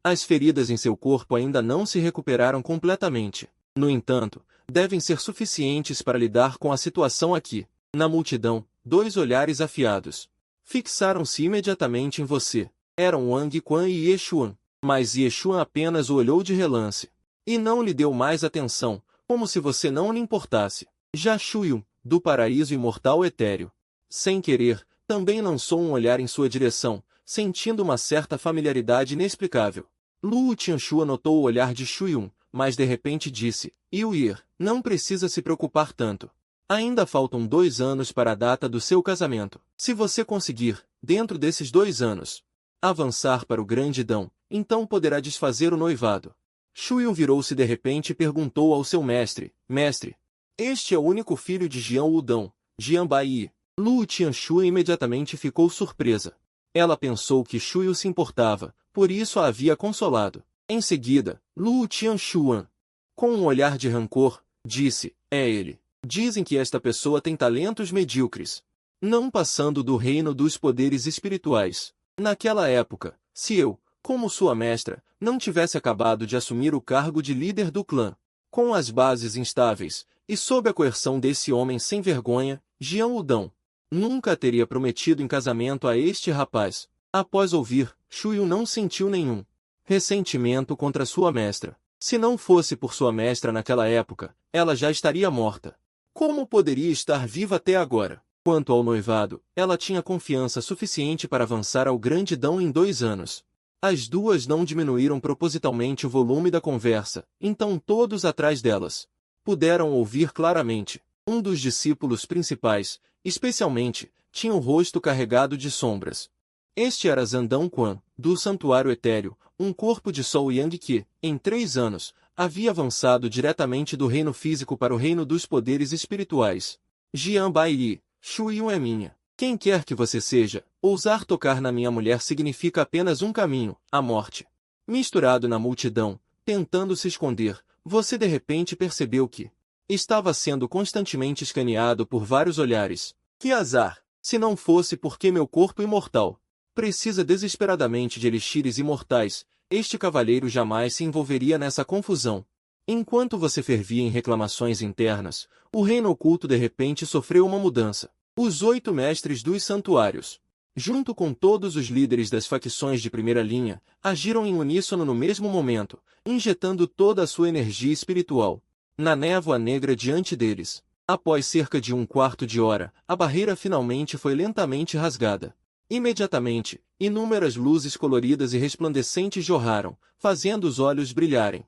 as feridas em seu corpo ainda não se recuperaram completamente. No entanto, devem ser suficientes para lidar com a situação aqui. Na multidão, 2 olhares afiados fixaram-se imediatamente em você. Eram Wang Quan e Yeshuan, mas Yeshuan apenas o olhou de relance e não lhe deu mais atenção, como se você não lhe importasse. Já Shuyun, do paraíso imortal etéreo, sem querer, também lançou um olhar em sua direção, sentindo uma certa familiaridade inexplicável. Luo Tianshu notou o olhar de Shuyun, mas de repente disse: Yuir, não precisa se preocupar tanto. Ainda faltam 2 anos para a data do seu casamento. Se você conseguir, dentro desses 2 anos, avançar para o grande Dão, então poderá desfazer o noivado. Shuyun virou-se de repente e perguntou ao seu mestre: Mestre, este é o único filho de Jian Wudão, Jian Bai. Luo Tianshu imediatamente ficou surpresa. Ela pensou que Shuyun se importava, por isso a havia consolado. Em seguida, Luo Tianshuan, com um olhar de rancor, disse: é ele. Dizem que esta pessoa tem talentos medíocres, não passando do reino dos poderes espirituais. Naquela época, se eu, como sua mestra, não tivesse acabado de assumir o cargo de líder do clã, com as bases instáveis, e sob a coerção desse homem sem vergonha, Jian Wudão, nunca teria prometido em casamento a este rapaz. Após ouvir, Shuyun não sentiu nenhum ressentimento contra sua mestra. Se não fosse por sua mestra naquela época, ela já estaria morta. Como poderia estar viva até agora? Quanto ao noivado, ela tinha confiança suficiente para avançar ao grande Dão em 2 anos. As duas não diminuíram propositalmente o volume da conversa, então todos atrás delas puderam ouvir claramente. Um dos discípulos principais, especialmente, tinha o rosto carregado de sombras. Este era Zandão Quan, do Santuário Etéreo, um corpo de Sol Yang que, em 3 anos, havia avançado diretamente do reino físico para o reino dos poderes espirituais. Jian Bai, Shuyun é minha. Quem quer que você seja, ousar tocar na minha mulher significa apenas um caminho, a morte. Misturado na multidão, tentando se esconder, você de repente percebeu que estava sendo constantemente escaneado por vários olhares. Que azar! Se não fosse porque meu corpo imortal precisa desesperadamente de elixires imortais, este cavalheiro jamais se envolveria nessa confusão. Enquanto você fervia em reclamações internas, o reino oculto de repente sofreu uma mudança. Os 8 mestres dos santuários, junto com todos os líderes das facções de primeira linha, agiram em uníssono no mesmo momento, injetando toda a sua energia espiritual na névoa negra diante deles. Após cerca de 1/4 de hora, a barreira finalmente foi lentamente rasgada. Imediatamente, inúmeras luzes coloridas e resplandecentes jorraram, fazendo os olhos brilharem.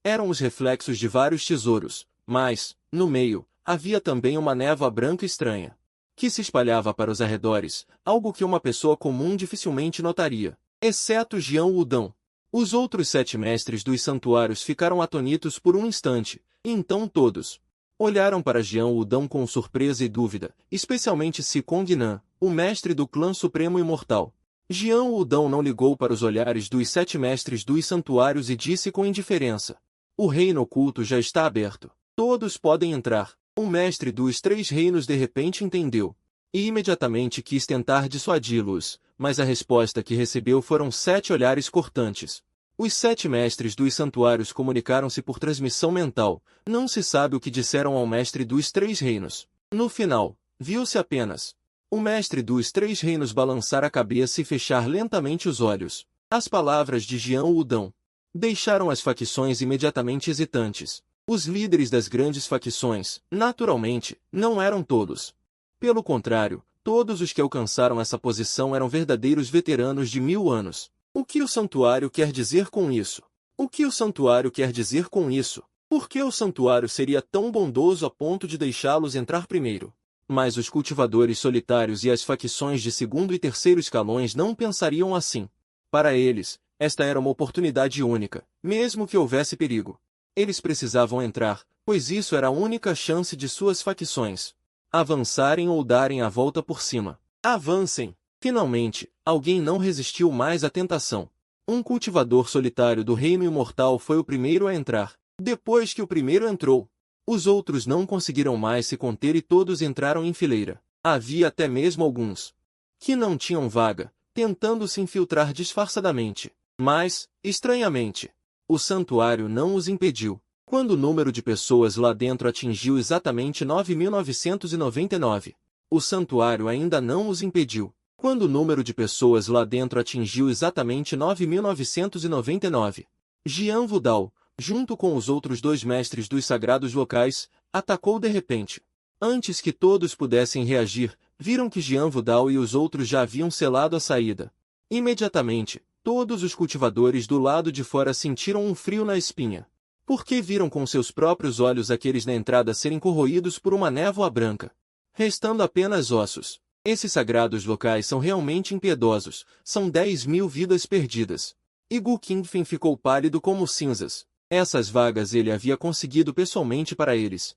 Eram os reflexos de vários tesouros, mas, no meio, havia também uma névoa branca estranha, que se espalhava para os arredores, algo que uma pessoa comum dificilmente notaria, exceto Jian Wudão. Os outros 7 mestres dos santuários ficaram atonitos por um instante, e então todos olharam para Jian Wudão com surpresa e dúvida, especialmente Si Kongnan, o mestre do clã supremo imortal. Jian Wudão não ligou para os olhares dos 7 mestres dos santuários e disse com indiferença: "O reino oculto já está aberto. Todos podem entrar." O mestre dos 3 reinos de repente entendeu, e imediatamente quis tentar dissuadi-los, mas a resposta que recebeu foram 7 olhares cortantes. Os 7 mestres dos santuários comunicaram-se por transmissão mental, não se sabe o que disseram ao mestre dos 3 reinos. No final, viu-se apenas o mestre dos 3 reinos balançar a cabeça e fechar lentamente os olhos. As palavras de Jian Wudão deixaram as facções imediatamente hesitantes. Os líderes das grandes facções, naturalmente, não eram todos. Pelo contrário, todos os que alcançaram essa posição eram verdadeiros veteranos de 1000 anos. O que o santuário quer dizer com isso? O que o santuário quer dizer com isso? Por que o santuário seria tão bondoso a ponto de deixá-los entrar primeiro? Mas os cultivadores solitários e as facções de segundo e terceiro escalões não pensariam assim. Para eles, esta era uma oportunidade única, mesmo que houvesse perigo. Eles precisavam entrar, pois isso era a única chance de suas facções avançarem ou darem a volta por cima. Avancem! Finalmente, alguém não resistiu mais à tentação. Um cultivador solitário do reino imortal foi o primeiro a entrar. Depois que o primeiro entrou, os outros não conseguiram mais se conter e todos entraram em fileira. Havia até mesmo alguns que não tinham vaga, tentando se infiltrar disfarçadamente. Mas, estranhamente, o santuário não os impediu. Quando o número de pessoas lá dentro atingiu exatamente 9.999, o santuário ainda não os impediu. Quando o número de pessoas lá dentro atingiu exatamente 9.999, Jian Wudao, junto com os outros 2 mestres dos sagrados locais, atacou de repente. Antes que todos pudessem reagir, viram que Jian Wudao e os outros já haviam selado a saída. Imediatamente, todos os cultivadores do lado de fora sentiram um frio na espinha, porque viram com seus próprios olhos aqueles na entrada serem corroídos por uma névoa branca, restando apenas ossos. Esses sagrados locais são realmente impiedosos, são 10.000 vidas perdidas. E Gu Qingfen ficou pálido como cinzas. Essas vagas ele havia conseguido pessoalmente para eles.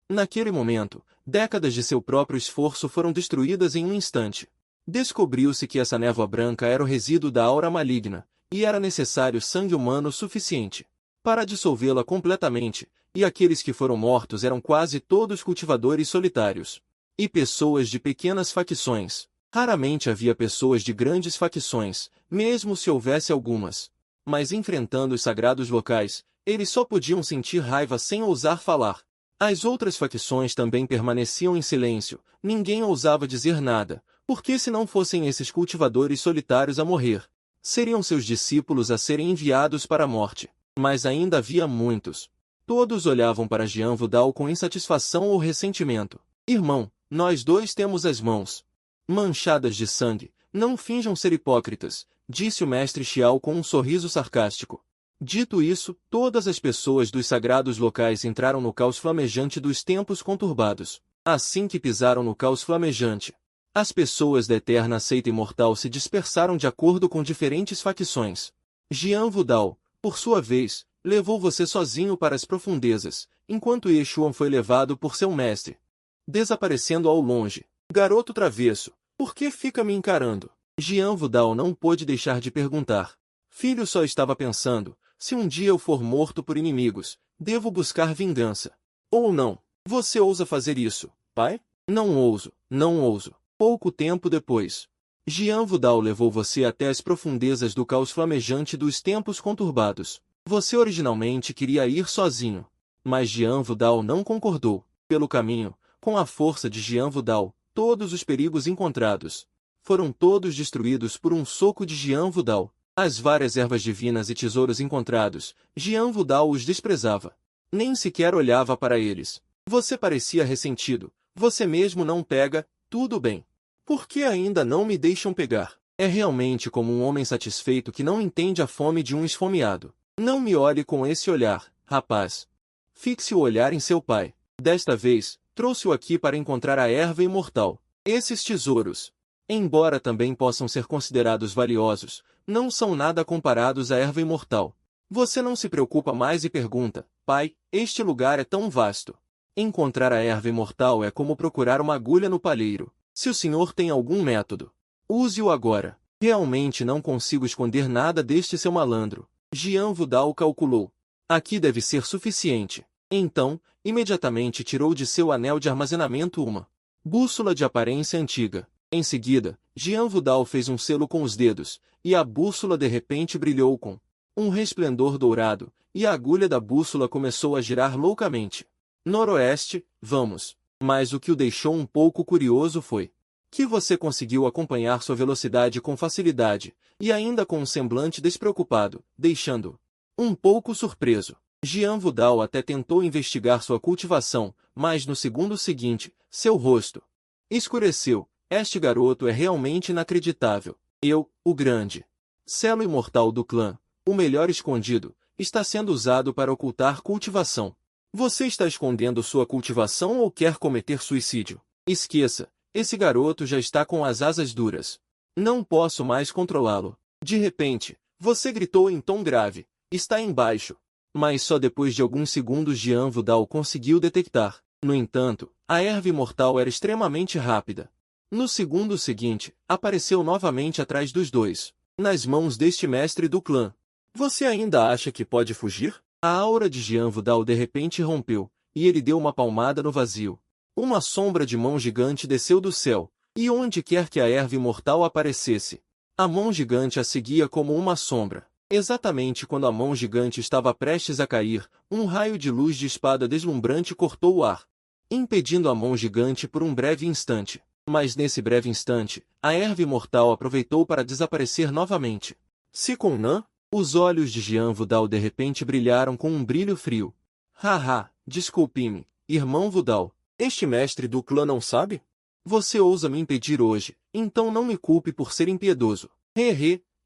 Naquele momento, décadas de seu próprio esforço foram destruídas em um instante. Descobriu-se que essa névoa branca era o resíduo da aura maligna, e era necessário sangue humano suficiente para dissolvê-la completamente, e aqueles que foram mortos eram quase todos cultivadores solitários e pessoas de pequenas facções. Raramente havia pessoas de grandes facções, mesmo se houvesse algumas. Mas enfrentando os sagrados locais, eles só podiam sentir raiva sem ousar falar. As outras facções também permaneciam em silêncio, ninguém ousava dizer nada, porque se não fossem esses cultivadores solitários a morrer, seriam seus discípulos a serem enviados para a morte. Mas ainda havia muitos. Todos olhavam para Jian Wudao com insatisfação ou ressentimento. "Irmão, nós 2 temos as mãos manchadas de sangue, não finjam ser hipócritas", disse o mestre Xiao com um sorriso sarcástico. Dito isso, todas as pessoas dos sagrados locais entraram no caos flamejante dos tempos conturbados. Assim que pisaram no caos flamejante, as pessoas da eterna seita imortal se dispersaram de acordo com diferentes facções. Jian Wudao, por sua vez, levou você sozinho para as profundezas, enquanto Yeshuan foi levado por seu mestre, desaparecendo ao longe. "Garoto travesso, por que fica me encarando?" Jian Wudao não pôde deixar de perguntar. Filho só estava pensando, se um dia eu for morto por inimigos, devo buscar vingança. Ou não. Você ousa fazer isso, pai? Não ouso, não ouso. Pouco tempo depois, Jian Wudao levou você até as profundezas do caos flamejante dos tempos conturbados. Você originalmente queria ir sozinho, mas Jian Wudao não concordou. Pelo caminho, com a força de Jian Wudao, todos os perigos encontrados foram todos destruídos por um soco de Jian Wudao. As várias ervas divinas e tesouros encontrados, Jian Wudao os desprezava. Nem sequer olhava para eles. Você parecia ressentido. Você mesmo não pega, tudo bem. Por que ainda não me deixam pegar? É realmente como um homem satisfeito que não entende a fome de um esfomeado. Não me olhe com esse olhar, rapaz. Fixe o olhar em seu pai. Desta vez, trouxe-o aqui para encontrar a erva imortal. Esses tesouros, embora também possam ser considerados valiosos, não são nada comparados à erva imortal. Você não se preocupa mais e pergunta, pai, este lugar é tão vasto. Encontrar a erva imortal é como procurar uma agulha no palheiro. Se o senhor tem algum método, use-o agora. Realmente não consigo esconder nada deste seu malandro. Jean Vidal calculou. Aqui deve ser suficiente. Então, imediatamente tirou de seu anel de armazenamento uma bússola de aparência antiga. Em seguida, Jean Vidal fez um selo com os dedos, e a bússola de repente brilhou com um resplendor dourado, e a agulha da bússola começou a girar loucamente. Noroeste, vamos. Mas o que o deixou um pouco curioso foi que você conseguiu acompanhar sua velocidade com facilidade, e ainda com um semblante despreocupado, deixando-o um pouco surpreso. Jean Vidal até tentou investigar sua cultivação, mas no segundo seguinte, seu rosto escureceu. Este garoto é realmente inacreditável. Eu, o grande selo imortal do clã, o melhor escondido, está sendo usado para ocultar cultivação. Você está escondendo sua cultivação ou quer cometer suicídio? Esqueça, esse garoto já está com as asas duras. Não posso mais controlá-lo. De repente, você gritou em tom grave, está embaixo. Mas só depois de alguns segundos Jean Vidal conseguiu detectar. No entanto, a erva imortal era extremamente rápida. No segundo seguinte, apareceu novamente atrás dos dois, nas mãos deste mestre do clã. Você ainda acha que pode fugir? A aura de Jean Vidal de repente rompeu, e ele deu uma palmada no vazio. Uma sombra de mão gigante desceu do céu, e onde quer que a erva imortal aparecesse, a mão gigante a seguia como uma sombra. Exatamente quando a mão gigante estava prestes a cair, um raio de luz de espada deslumbrante cortou o ar, impedindo a mão gigante por um breve instante. Mas nesse breve instante, a erva imortal aproveitou para desaparecer novamente. Siconã? Os olhos de Jean Vidal de repente brilharam com um brilho frio. Haha, desculpe-me, irmão Vidal. Este mestre do clã não sabe? Você ousa me impedir hoje, então não me culpe por ser impiedoso.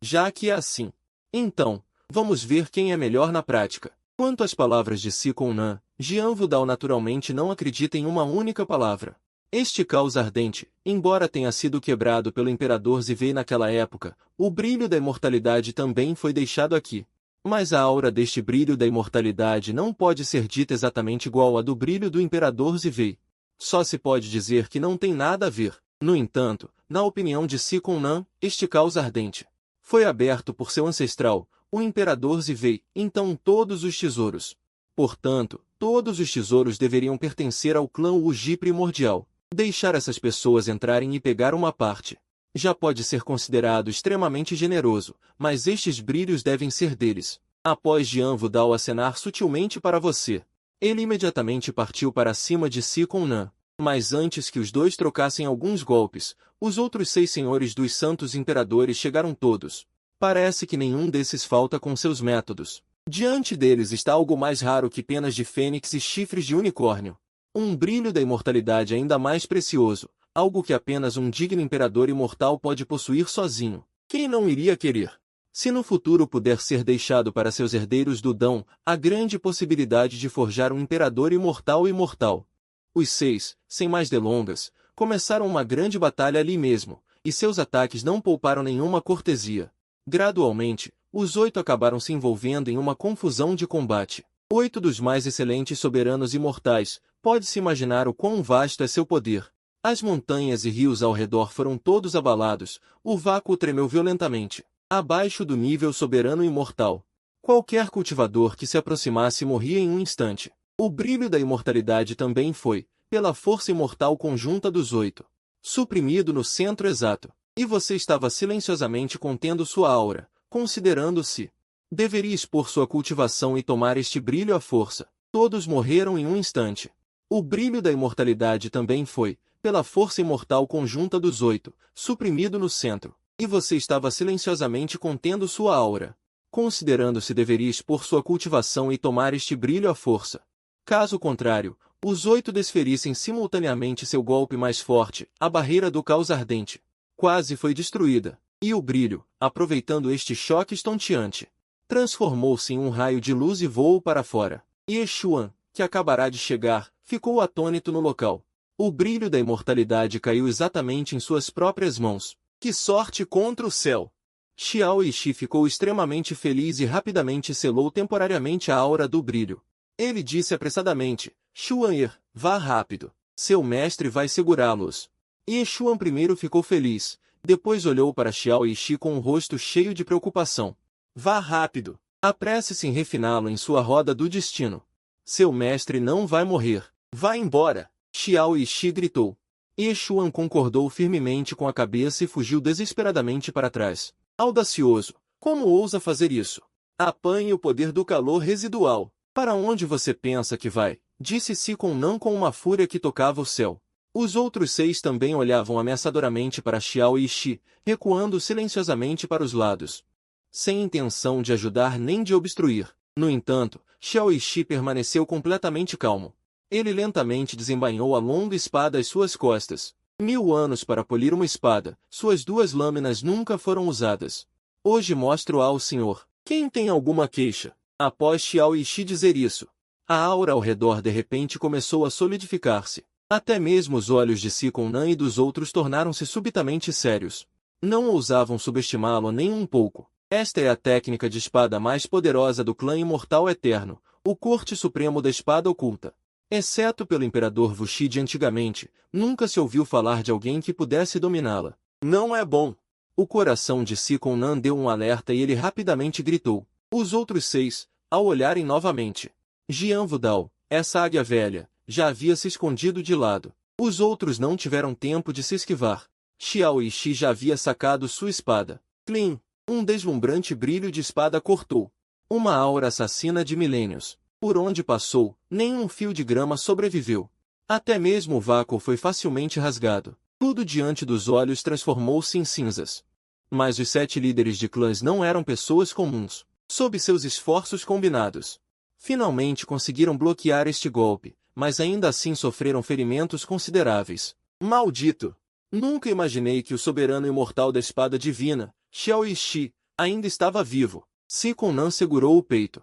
Já que é assim. Então, vamos ver quem é melhor na prática. Quanto às palavras de Siconã, Jean Vidal naturalmente não acredita em uma única palavra. Este caos ardente, embora tenha sido quebrado pelo Imperador Zivei naquela época, o brilho da imortalidade também foi deixado aqui. Mas a aura deste brilho da imortalidade não pode ser dita exatamente igual à do brilho do Imperador Zivei. Só se pode dizer que não tem nada a ver. No entanto, na opinião de Siconã, este caos ardente foi aberto por seu ancestral, o Imperador Zivei, então todos os tesouros. Portanto, todos os tesouros deveriam pertencer ao clã Uji primordial. Deixar essas pessoas entrarem e pegar uma parte já pode ser considerado extremamente generoso, mas estes brilhos devem ser deles. Após Jean Vidal acenar sutilmente para você, ele imediatamente partiu para cima de Siconã. Mas antes que os dois trocassem alguns golpes, os outros 6 senhores dos santos imperadores chegaram todos. Parece que nenhum desses falta com seus métodos. Diante deles está algo mais raro que penas de fênix e chifres de unicórnio. Um brilho da imortalidade ainda mais precioso, algo que apenas um digno imperador imortal pode possuir sozinho. Quem não iria querer? Se no futuro puder ser deixado para seus herdeiros do Dão, há grande possibilidade de forjar um imperador imortal. Os 6, sem mais delongas, começaram uma grande batalha ali mesmo, e seus ataques não pouparam nenhuma cortesia. Gradualmente, os 8 acabaram se envolvendo em uma confusão de combate. 8 dos mais excelentes soberanos imortais, pode-se imaginar o quão vasto é seu poder. As montanhas e rios ao redor foram todos abalados, o vácuo tremeu violentamente, abaixo do nível soberano imortal. Qualquer cultivador que se aproximasse morria em um instante. O brilho da imortalidade também foi, pela força imortal conjunta dos 8, suprimido no centro exato. E você estava silenciosamente contendo sua aura, considerando-se deveria expor sua cultivação e tomar este brilho à força. Todos morreram em um instante. O brilho da imortalidade também foi, pela força imortal conjunta dos 8, suprimido no centro. E você estava silenciosamente contendo sua aura, considerando-se deveria expor sua cultivação e tomar este brilho à força. Caso contrário, os 8 desferissem simultaneamente seu golpe mais forte, a barreira do caos ardente. Quase foi destruída, e o brilho, aproveitando este choque estonteante, transformou-se em um raio de luz e voou para fora. Yeshuan, que acabará de chegar, ficou atônito no local. O brilho da imortalidade caiu exatamente em suas próprias mãos. Que sorte contra o céu! Xiao Yi ficou extremamente feliz e rapidamente selou temporariamente a aura do brilho. Ele disse apressadamente, Xuan, vá rápido. Seu mestre vai segurá-los. Yeshuan primeiro ficou feliz, depois olhou para Xiao Yi com um rosto cheio de preocupação. Vá rápido. Apresse-se em refiná-lo em sua roda do destino. Seu mestre não vai morrer. Vá embora. Xiao Yi gritou. Yeshuan concordou firmemente com a cabeça e fugiu desesperadamente para trás. Audacioso! Como ousa fazer isso? Apanhe o poder do calor residual. Para onde você pensa que vai? Disse Sikon Nan com uma fúria que tocava o céu. Os outros 6 também olhavam ameaçadoramente para Xiao Yi, recuando silenciosamente para os lados, sem intenção de ajudar nem de obstruir. No entanto, Xiao Yi permaneceu completamente calmo. Ele lentamente desembainhou a longa espada às suas costas. 1000 anos para polir uma espada, suas 2 lâminas nunca foram usadas. Hoje mostro ao senhor. Quem tem alguma queixa? Após Xiao Yi dizer isso, a aura ao redor de repente começou a solidificar-se. Até mesmo os olhos de Sikon Nan e dos outros tornaram-se subitamente sérios. Não ousavam subestimá-lo nem um pouco. Esta é a técnica de espada mais poderosa do clã imortal eterno, o corte supremo da espada oculta. Exceto pelo imperador Wuxi de antigamente, nunca se ouviu falar de alguém que pudesse dominá-la. Não é bom. O coração de Sikon Nan deu um alerta e ele rapidamente gritou. Os outros 6, ao olharem novamente, Jian Wudao, essa águia velha, já havia se escondido de lado. Os outros não tiveram tempo de se esquivar. Xiao Yi já havia sacado sua espada. Clim! Um deslumbrante brilho de espada cortou. Uma aura assassina de milênios. Por onde passou, nenhum fio de grama sobreviveu. Até mesmo o vácuo foi facilmente rasgado. Tudo diante dos olhos transformou-se em cinzas. Mas os 7 líderes de clãs não eram pessoas comuns. Sob seus esforços combinados, finalmente conseguiram bloquear este golpe, mas ainda assim sofreram ferimentos consideráveis. Maldito! Nunca imaginei que o soberano imortal da espada divina, Xiao Yi, ainda estava vivo. Sikon Nan segurou o peito.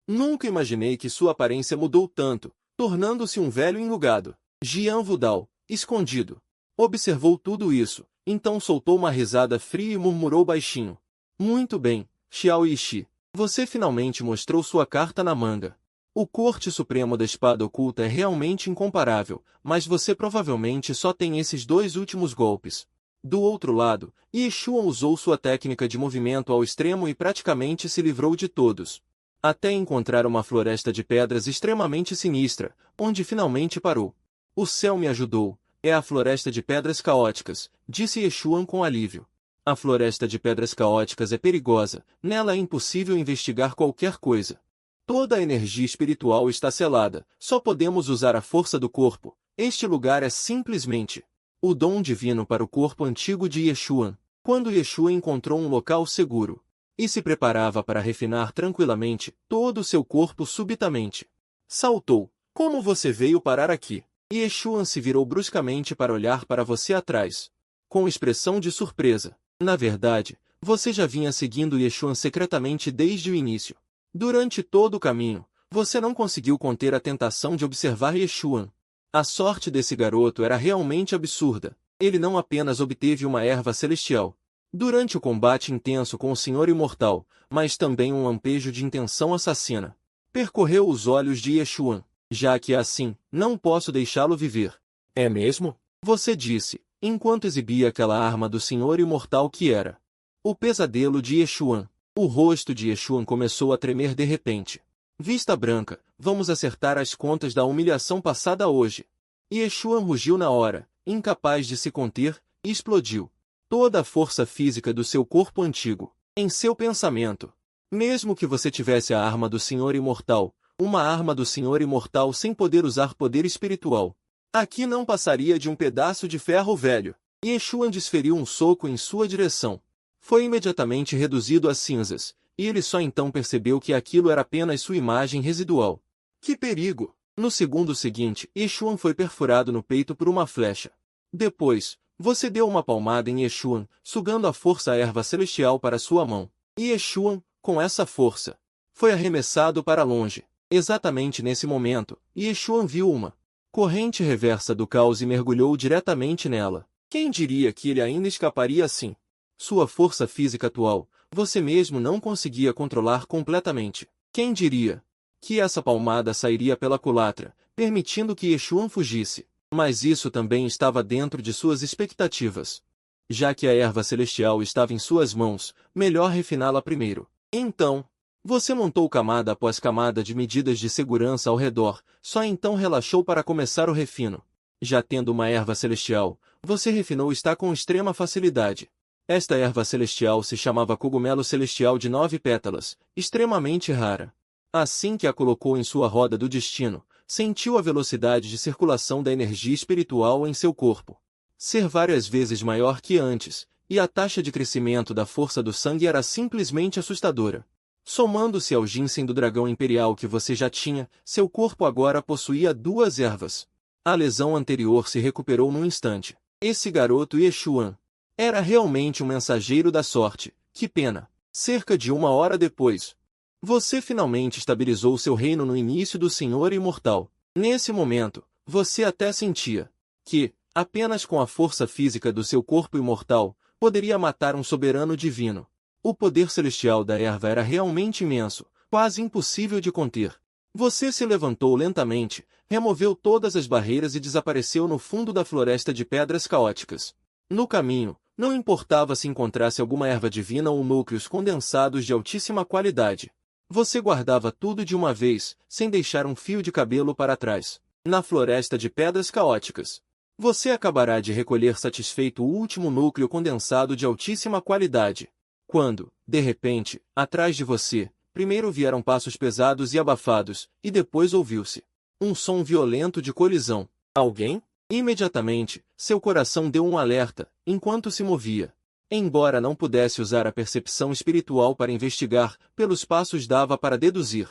Nunca imaginei que sua aparência mudou tanto, tornando-se um velho enrugado. Jian Wudao, escondido, observou tudo isso, então soltou uma risada fria e murmurou baixinho. Muito bem, Xiao Yi, você finalmente mostrou sua carta na manga. O corte supremo da espada oculta é realmente incomparável, mas você provavelmente só tem esses 2 últimos golpes. Do outro lado, Yeshuan usou sua técnica de movimento ao extremo e praticamente se livrou de todos, até encontrar uma floresta de pedras extremamente sinistra, onde finalmente parou. O céu me ajudou, é a floresta de pedras caóticas, disse Yeshuan com alívio. A floresta de pedras caóticas é perigosa, nela é impossível investigar qualquer coisa. Toda a energia espiritual está selada, só podemos usar a força do corpo. Este lugar é simplesmente o dom divino para o corpo antigo de Yeshuan. Quando Yeshuan encontrou um local seguro e se preparava para refinar tranquilamente, todo o seu corpo subitamente saltou. Como você veio parar aqui? Yeshuan se virou bruscamente para olhar para você atrás, com expressão de surpresa. Na verdade, você já vinha seguindo Yeshuan secretamente desde o início. Durante todo o caminho, você não conseguiu conter a tentação de observar Yeshuan. A sorte desse garoto era realmente absurda. Ele não apenas obteve uma erva celestial durante o combate intenso com o Senhor Imortal, mas também um lampejo de intenção assassina. Percorreu os olhos de Yeshuan. Já que é assim, não posso deixá-lo viver. É mesmo? Você disse, enquanto exibia aquela arma do Senhor Imortal que era o pesadelo de Yeshuan. O rosto de Yeshuan começou a tremer de repente. Vista branca, vamos acertar as contas da humilhação passada hoje. Yeshuan rugiu na hora, incapaz de se conter, e explodiu toda a força física do seu corpo antigo em seu pensamento. Mesmo que você tivesse a arma do Senhor Imortal, uma arma do Senhor Imortal sem poder usar poder espiritual, aqui não passaria de um pedaço de ferro velho. Yeshuan desferiu um soco em sua direção. foi imediatamente reduzido a cinzas, e ele só então percebeu que aquilo era apenas sua imagem residual. Que perigo! No segundo seguinte, Yeshuan foi perfurado no peito por uma flecha. Depois, você deu uma palmada em Yeshuan, sugando a força erva celestial para sua mão. E Yeshuan, com essa força, foi arremessado para longe. Exatamente nesse momento, Yeshuan viu uma corrente reversa do caos e mergulhou diretamente nela. Quem diria que ele ainda escaparia assim? Sua força física atual, você mesmo não conseguia controlar completamente. Quem diria que essa palmada sairia pela culatra, permitindo que Yeshuan fugisse? Mas isso também estava dentro de suas expectativas. Já que a erva celestial estava em suas mãos, melhor refiná-la primeiro. Então, você montou camada após camada de medidas de segurança ao redor, só então relaxou para começar o refino. Já tendo uma erva celestial, você refinou está com extrema facilidade. Esta erva celestial se chamava cogumelo celestial de 9 pétalas, extremamente rara. Assim que a colocou em sua roda do destino, sentiu a velocidade de circulação da energia espiritual em seu corpo ser várias vezes maior que antes, e a taxa de crescimento da força do sangue era simplesmente assustadora. Somando-se ao ginseng do dragão imperial que você já tinha, seu corpo agora possuía 2 ervas. A lesão anterior se recuperou num instante. Esse garoto Yeshuan era realmente um mensageiro da sorte. Que pena! Cerca de 1 hora depois, você finalmente estabilizou seu reino no início do Senhor Imortal. Nesse momento, você até sentia que, apenas com a força física do seu corpo imortal, poderia matar um soberano divino. O poder celestial da erva era realmente imenso, quase impossível de conter. Você se levantou lentamente, removeu todas as barreiras e desapareceu no fundo da floresta de pedras caóticas. No caminho, não importava se encontrasse alguma erva divina ou núcleos condensados de altíssima qualidade. Você guardava tudo de uma vez, sem deixar um fio de cabelo para trás. Na floresta de pedras caóticas, você acabará de recolher satisfeito o último núcleo condensado de altíssima qualidade. Quando, de repente, atrás de você, primeiro vieram passos pesados e abafados, e depois ouviu-se um som violento de colisão. Alguém? Imediatamente, seu coração deu um alerta, enquanto se movia. Embora não pudesse usar a percepção espiritual para investigar, pelos passos dava para deduzir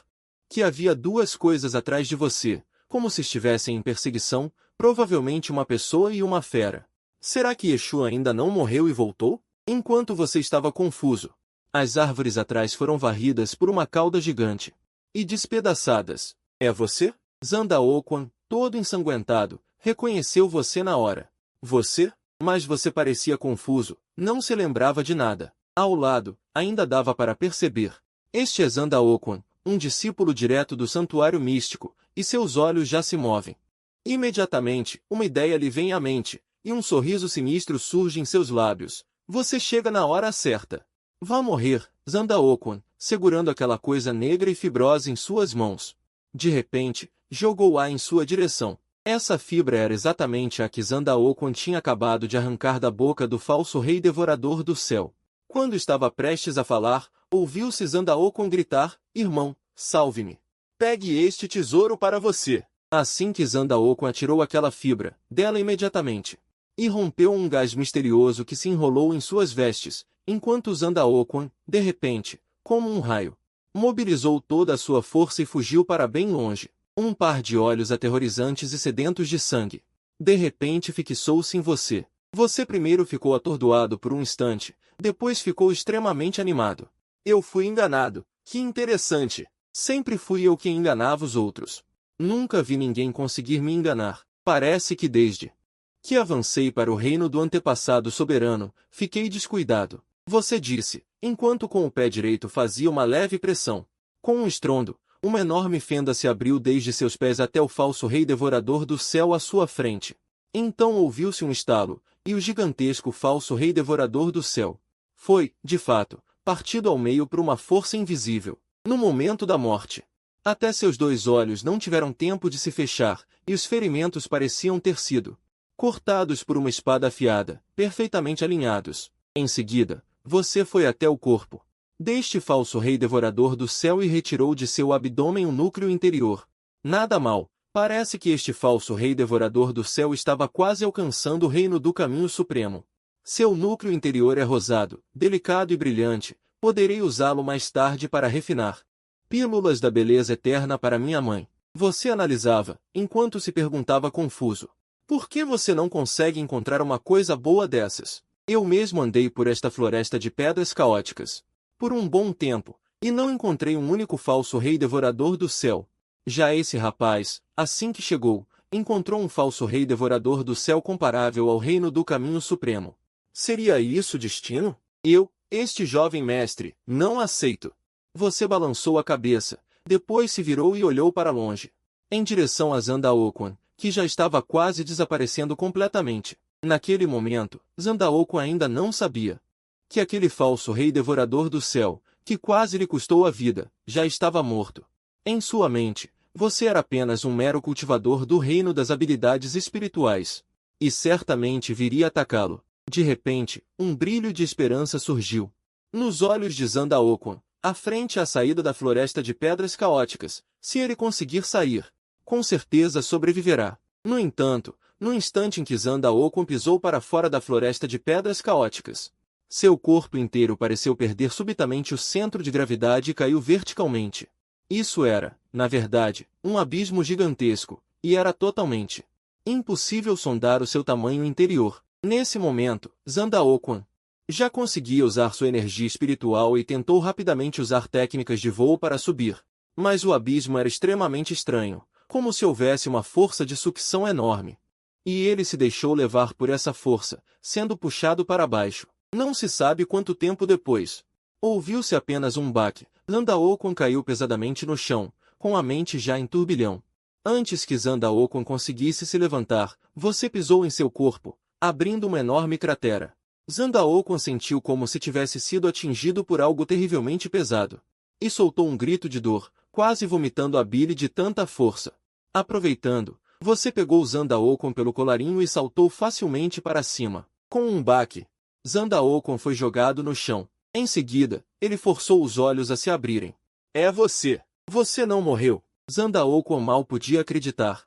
que havia 2 coisas atrás de você, como se estivessem em perseguição, provavelmente uma pessoa e uma fera. Será que Yeshua ainda não morreu e voltou? Enquanto você estava confuso, as árvores atrás foram varridas por uma cauda gigante e despedaçadas. É você? Zandaoquan, todo ensanguentado, reconheceu você na hora. Você? Mas você parecia confuso, não se lembrava de nada. Ao lado, ainda dava para perceber. Este é Zandaoquan, um discípulo direto do santuário místico, e seus olhos já se movem. Imediatamente, uma ideia lhe vem à mente, e um sorriso sinistro surge em seus lábios. Você chega na hora certa. Vá morrer, Zandaoquan, segurando aquela coisa negra e fibrosa em suas mãos. De repente, jogou-a em sua direção. Essa fibra era exatamente a que Zandaoquan tinha acabado de arrancar da boca do falso rei devorador do céu. Quando estava prestes a falar, ouviu-se Zandaoquan gritar: "Irmão, salve-me! Pegue este tesouro para você!" Assim que Zandaoquan atirou aquela fibra, dela imediatamente, e rompeu um gás misterioso que se enrolou em suas vestes, enquanto Zandaoquan, de repente, como um raio, mobilizou toda a sua força e fugiu para bem longe. Um par de olhos aterrorizantes e sedentos de sangue. De repente fixou-se em você. Você primeiro ficou atordoado por um instante, depois ficou extremamente animado. Eu fui enganado. Que interessante. Sempre fui eu quem enganava os outros. Nunca vi ninguém conseguir me enganar. Parece que desde que avancei para o reino do antepassado soberano, fiquei descuidado. Você disse, enquanto com o pé direito fazia uma leve pressão. Com um estrondo, uma enorme fenda se abriu desde seus pés até o falso rei devorador do céu à sua frente. Então ouviu-se um estalo, e o gigantesco falso rei devorador do céu foi, de fato, partido ao meio por uma força invisível. No momento da morte, até seus 2 olhos não tiveram tempo de se fechar, e os ferimentos pareciam ter sido cortados por uma espada afiada, perfeitamente alinhados. Em seguida, você foi até o corpo deste falso rei devorador do céu e retirou de seu abdômen o núcleo interior. Nada mal, parece que este falso rei devorador do céu estava quase alcançando o reino do caminho supremo. Seu núcleo interior é rosado, delicado e brilhante. Poderei usá-lo mais tarde para refinar. Pílulas da beleza eterna para minha mãe. Você analisava, enquanto se perguntava confuso. Por que você não consegue encontrar uma coisa boa dessas? Eu mesmo andei por esta floresta de pedras caóticas. Por um bom tempo, e não encontrei um único falso rei devorador do céu. Já esse rapaz, assim que chegou, encontrou um falso rei devorador do céu comparável ao reino do caminho supremo. Seria isso destino? Este jovem mestre, não aceito. Você balançou a cabeça, depois se virou e olhou para longe, em direção a Zandaoquan, que já estava quase desaparecendo completamente. Naquele momento, Zandaoquan ainda não sabia que aquele falso rei devorador do céu, que quase lhe custou a vida, já estava morto. Em sua mente, você era apenas um mero cultivador do reino das habilidades espirituais. E certamente viria atacá-lo. De repente, um brilho de esperança surgiu nos olhos de Zandaoquan, à frente à saída da floresta de pedras caóticas. Se ele conseguir sair, com certeza sobreviverá. No entanto, no instante em que Zandaoquan pisou para fora da floresta de pedras caóticas, seu corpo inteiro pareceu perder subitamente o centro de gravidade e caiu verticalmente. Isso era, na verdade, um abismo gigantesco, e era totalmente impossível sondar o seu tamanho interior. Nesse momento, Zandaoquan já conseguia usar sua energia espiritual e tentou rapidamente usar técnicas de voo para subir. Mas o abismo era extremamente estranho, como se houvesse uma força de sucção enorme. E ele se deixou levar por essa força, sendo puxado para baixo. Não se sabe quanto tempo depois. Ouviu-se apenas um baque. Zandaoquan caiu pesadamente no chão, com a mente já em turbilhão. Antes que Zandaoquan conseguisse se levantar, você pisou em seu corpo, abrindo uma enorme cratera. Zandaoquan sentiu como se tivesse sido atingido por algo terrivelmente pesado. E soltou um grito de dor, quase vomitando a bile de tanta força. Aproveitando, você pegou Zandaoquan pelo colarinho e saltou facilmente para cima. Com um baque, Zandaoquan foi jogado no chão. Em seguida, ele forçou os olhos a se abrirem. É você! Você não morreu! Zandaoquan mal podia acreditar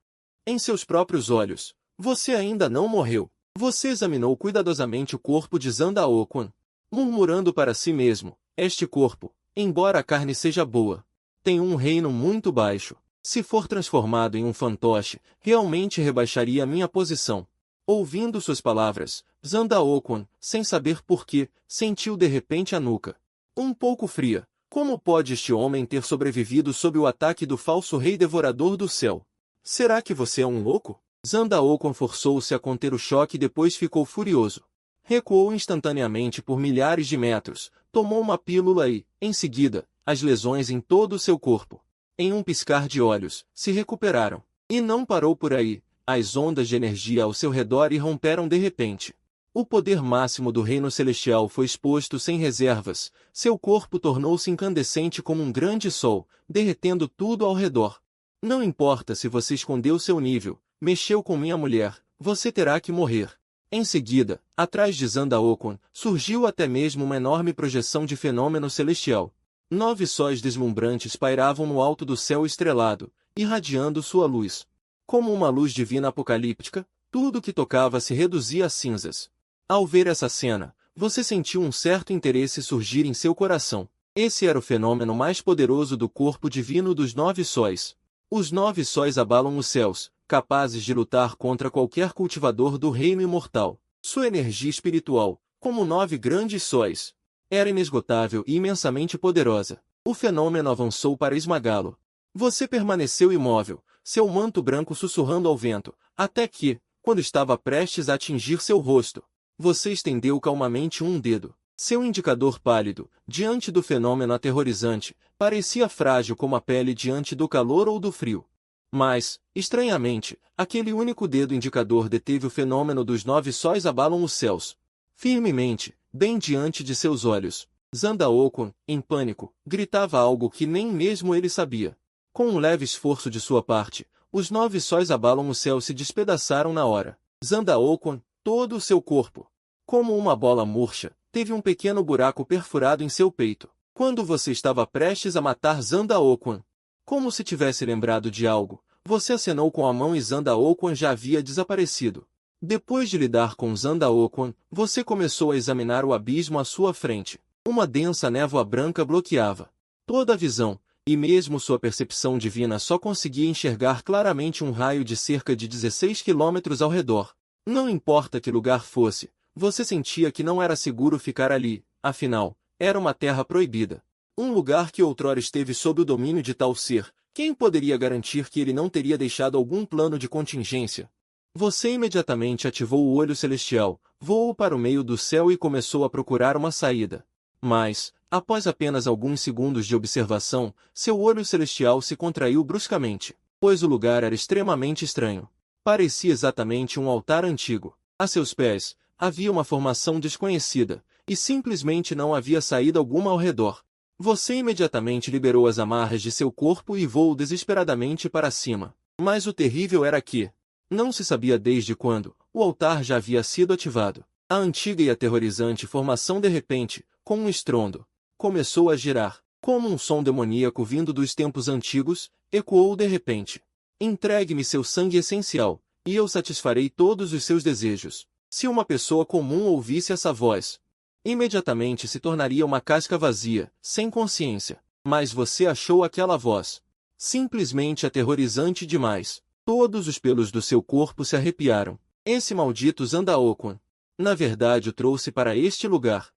em seus próprios olhos. Você ainda não morreu! Você examinou cuidadosamente o corpo de Zandaoquan, murmurando para si mesmo, este corpo, embora a carne seja boa, tem um reino muito baixo. Se for transformado em um fantoche, realmente rebaixaria minha posição. Ouvindo suas palavras, Zandaoquan, sem saber porquê, sentiu de repente a nuca um pouco fria. Como pode este homem ter sobrevivido sob o ataque do falso rei devorador do céu? Será que você é um louco? Zandaoquan forçou-se a conter o choque e depois ficou furioso. Recuou instantaneamente por milhares de metros, tomou uma pílula e, em seguida, as lesões em todo o seu corpo, em um piscar de olhos, se recuperaram. E não parou por aí. As ondas de energia ao seu redor irromperam de repente. O poder máximo do reino celestial foi exposto sem reservas. Seu corpo tornou-se incandescente como um grande sol, derretendo tudo ao redor. Não importa se você escondeu seu nível, mexeu com minha mulher, você terá que morrer. Em seguida, atrás de Zandaoquan, surgiu até mesmo uma enorme projeção de fenômeno celestial. 9 sóis deslumbrantes pairavam no alto do céu estrelado, irradiando sua luz. Como uma luz divina apocalíptica, tudo que tocava se reduzia a cinzas. Ao ver essa cena, você sentiu um certo interesse surgir em seu coração. Esse era o fenômeno mais poderoso do corpo divino dos 9 sóis. Os 9 sóis abalam os céus, capazes de lutar contra qualquer cultivador do reino imortal. Sua energia espiritual, como 9 grandes sóis, era inesgotável e imensamente poderosa. O fenômeno avançou para esmagá-lo. Você permaneceu imóvel, seu manto branco sussurrando ao vento, até que, quando estava prestes a atingir seu rosto, você estendeu calmamente um dedo. Seu indicador pálido, diante do fenômeno aterrorizante, parecia frágil como a pele diante do calor ou do frio. Mas, estranhamente, aquele único dedo indicador deteve o fenômeno dos 9 sóis abalam os céus. Firmemente, bem diante de seus olhos. Zandaoquan, em pânico, gritava algo que nem mesmo ele sabia. Com um leve esforço de sua parte, os 9 sóis abalam o céu se despedaçaram na hora. Zandaoquan, todo o seu corpo, como uma bola murcha, teve um pequeno buraco perfurado em seu peito. Quando você estava prestes a matar Zandaoquan, como se tivesse lembrado de algo, você acenou com a mão e Zandaoquan já havia desaparecido. Depois de lidar com Zandaoquan, você começou a examinar o abismo à sua frente. Uma densa névoa branca bloqueava toda a visão, e mesmo sua percepção divina só conseguia enxergar claramente um raio de cerca de 16 quilômetros ao redor. Não importa que lugar fosse, você sentia que não era seguro ficar ali, afinal, era uma terra proibida. Um lugar que outrora esteve sob o domínio de tal ser, quem poderia garantir que ele não teria deixado algum plano de contingência? Você imediatamente ativou o olho celestial, voou para o meio do céu e começou a procurar uma saída. Mas, após apenas alguns segundos de observação, seu olho celestial se contraiu bruscamente, pois o lugar era extremamente estranho. Parecia exatamente um altar antigo. A seus pés, havia uma formação desconhecida, e simplesmente não havia saída alguma ao redor. Você imediatamente liberou as amarras de seu corpo e voou desesperadamente para cima. Mas o terrível era que, não se sabia desde quando, o altar já havia sido ativado. A antiga e aterrorizante formação de repente, com um estrondo, começou a girar, como um som demoníaco vindo dos tempos antigos, ecoou de repente. Entregue-me seu sangue essencial, e eu satisfarei todos os seus desejos. Se uma pessoa comum ouvisse essa voz, imediatamente se tornaria uma casca vazia, sem consciência. Mas você achou aquela voz simplesmente aterrorizante demais. Todos os pelos do seu corpo se arrepiaram. Esse maldito Zandaoquan, na verdade, o trouxe para este lugar.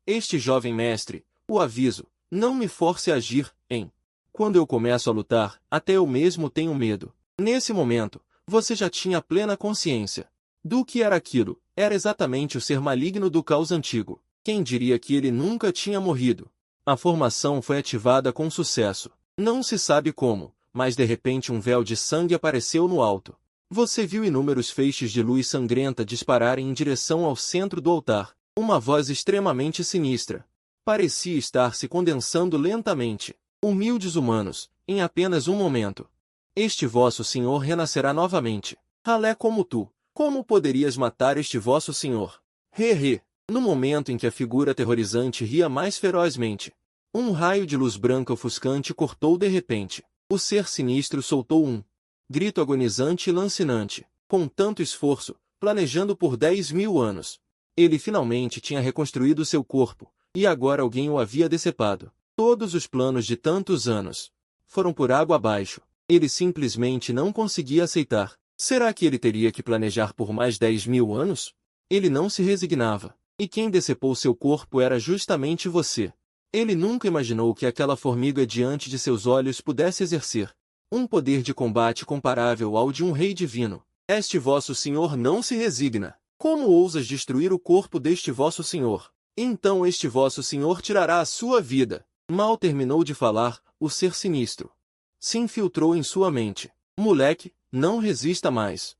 Este jovem mestre, o aviso, não me force a agir, hein? Quando eu começo a lutar, até eu mesmo tenho medo. Nesse momento, você já tinha plena consciência do que era aquilo. Era exatamente o ser maligno do caos antigo. Quem diria que ele nunca tinha morrido? A formação foi ativada com sucesso. Não se sabe como, mas de repente um véu de sangue apareceu no alto. Você viu inúmeros feixes de luz sangrenta dispararem em direção ao centro do altar. Uma voz extremamente sinistra parecia estar se condensando lentamente. Humildes humanos, em apenas um momento, este vosso senhor renascerá novamente. Ralé como tu, como poderias matar este vosso senhor? He. No momento em que a figura aterrorizante ria mais ferozmente, um raio de luz branca ofuscante cortou de repente. O ser sinistro soltou um grito agonizante e lancinante. Com tanto esforço, planejando por 10.000 anos, ele finalmente tinha reconstruído seu corpo, e agora alguém o havia decepado. Todos os planos de tantos anos foram por água abaixo. Ele simplesmente não conseguia aceitar. Será que ele teria que planejar por mais 10.000 anos? Ele não se resignava. E quem decepou seu corpo era justamente você. Ele nunca imaginou que aquela formiga diante de seus olhos pudesse exercer um poder de combate comparável ao de um rei divino. Este vosso senhor não se resigna. Como ousas destruir o corpo deste vosso senhor? Então este vosso senhor tirará a sua vida. Mal terminou de falar, o ser sinistro se infiltrou em sua mente. Moleque, não resista mais.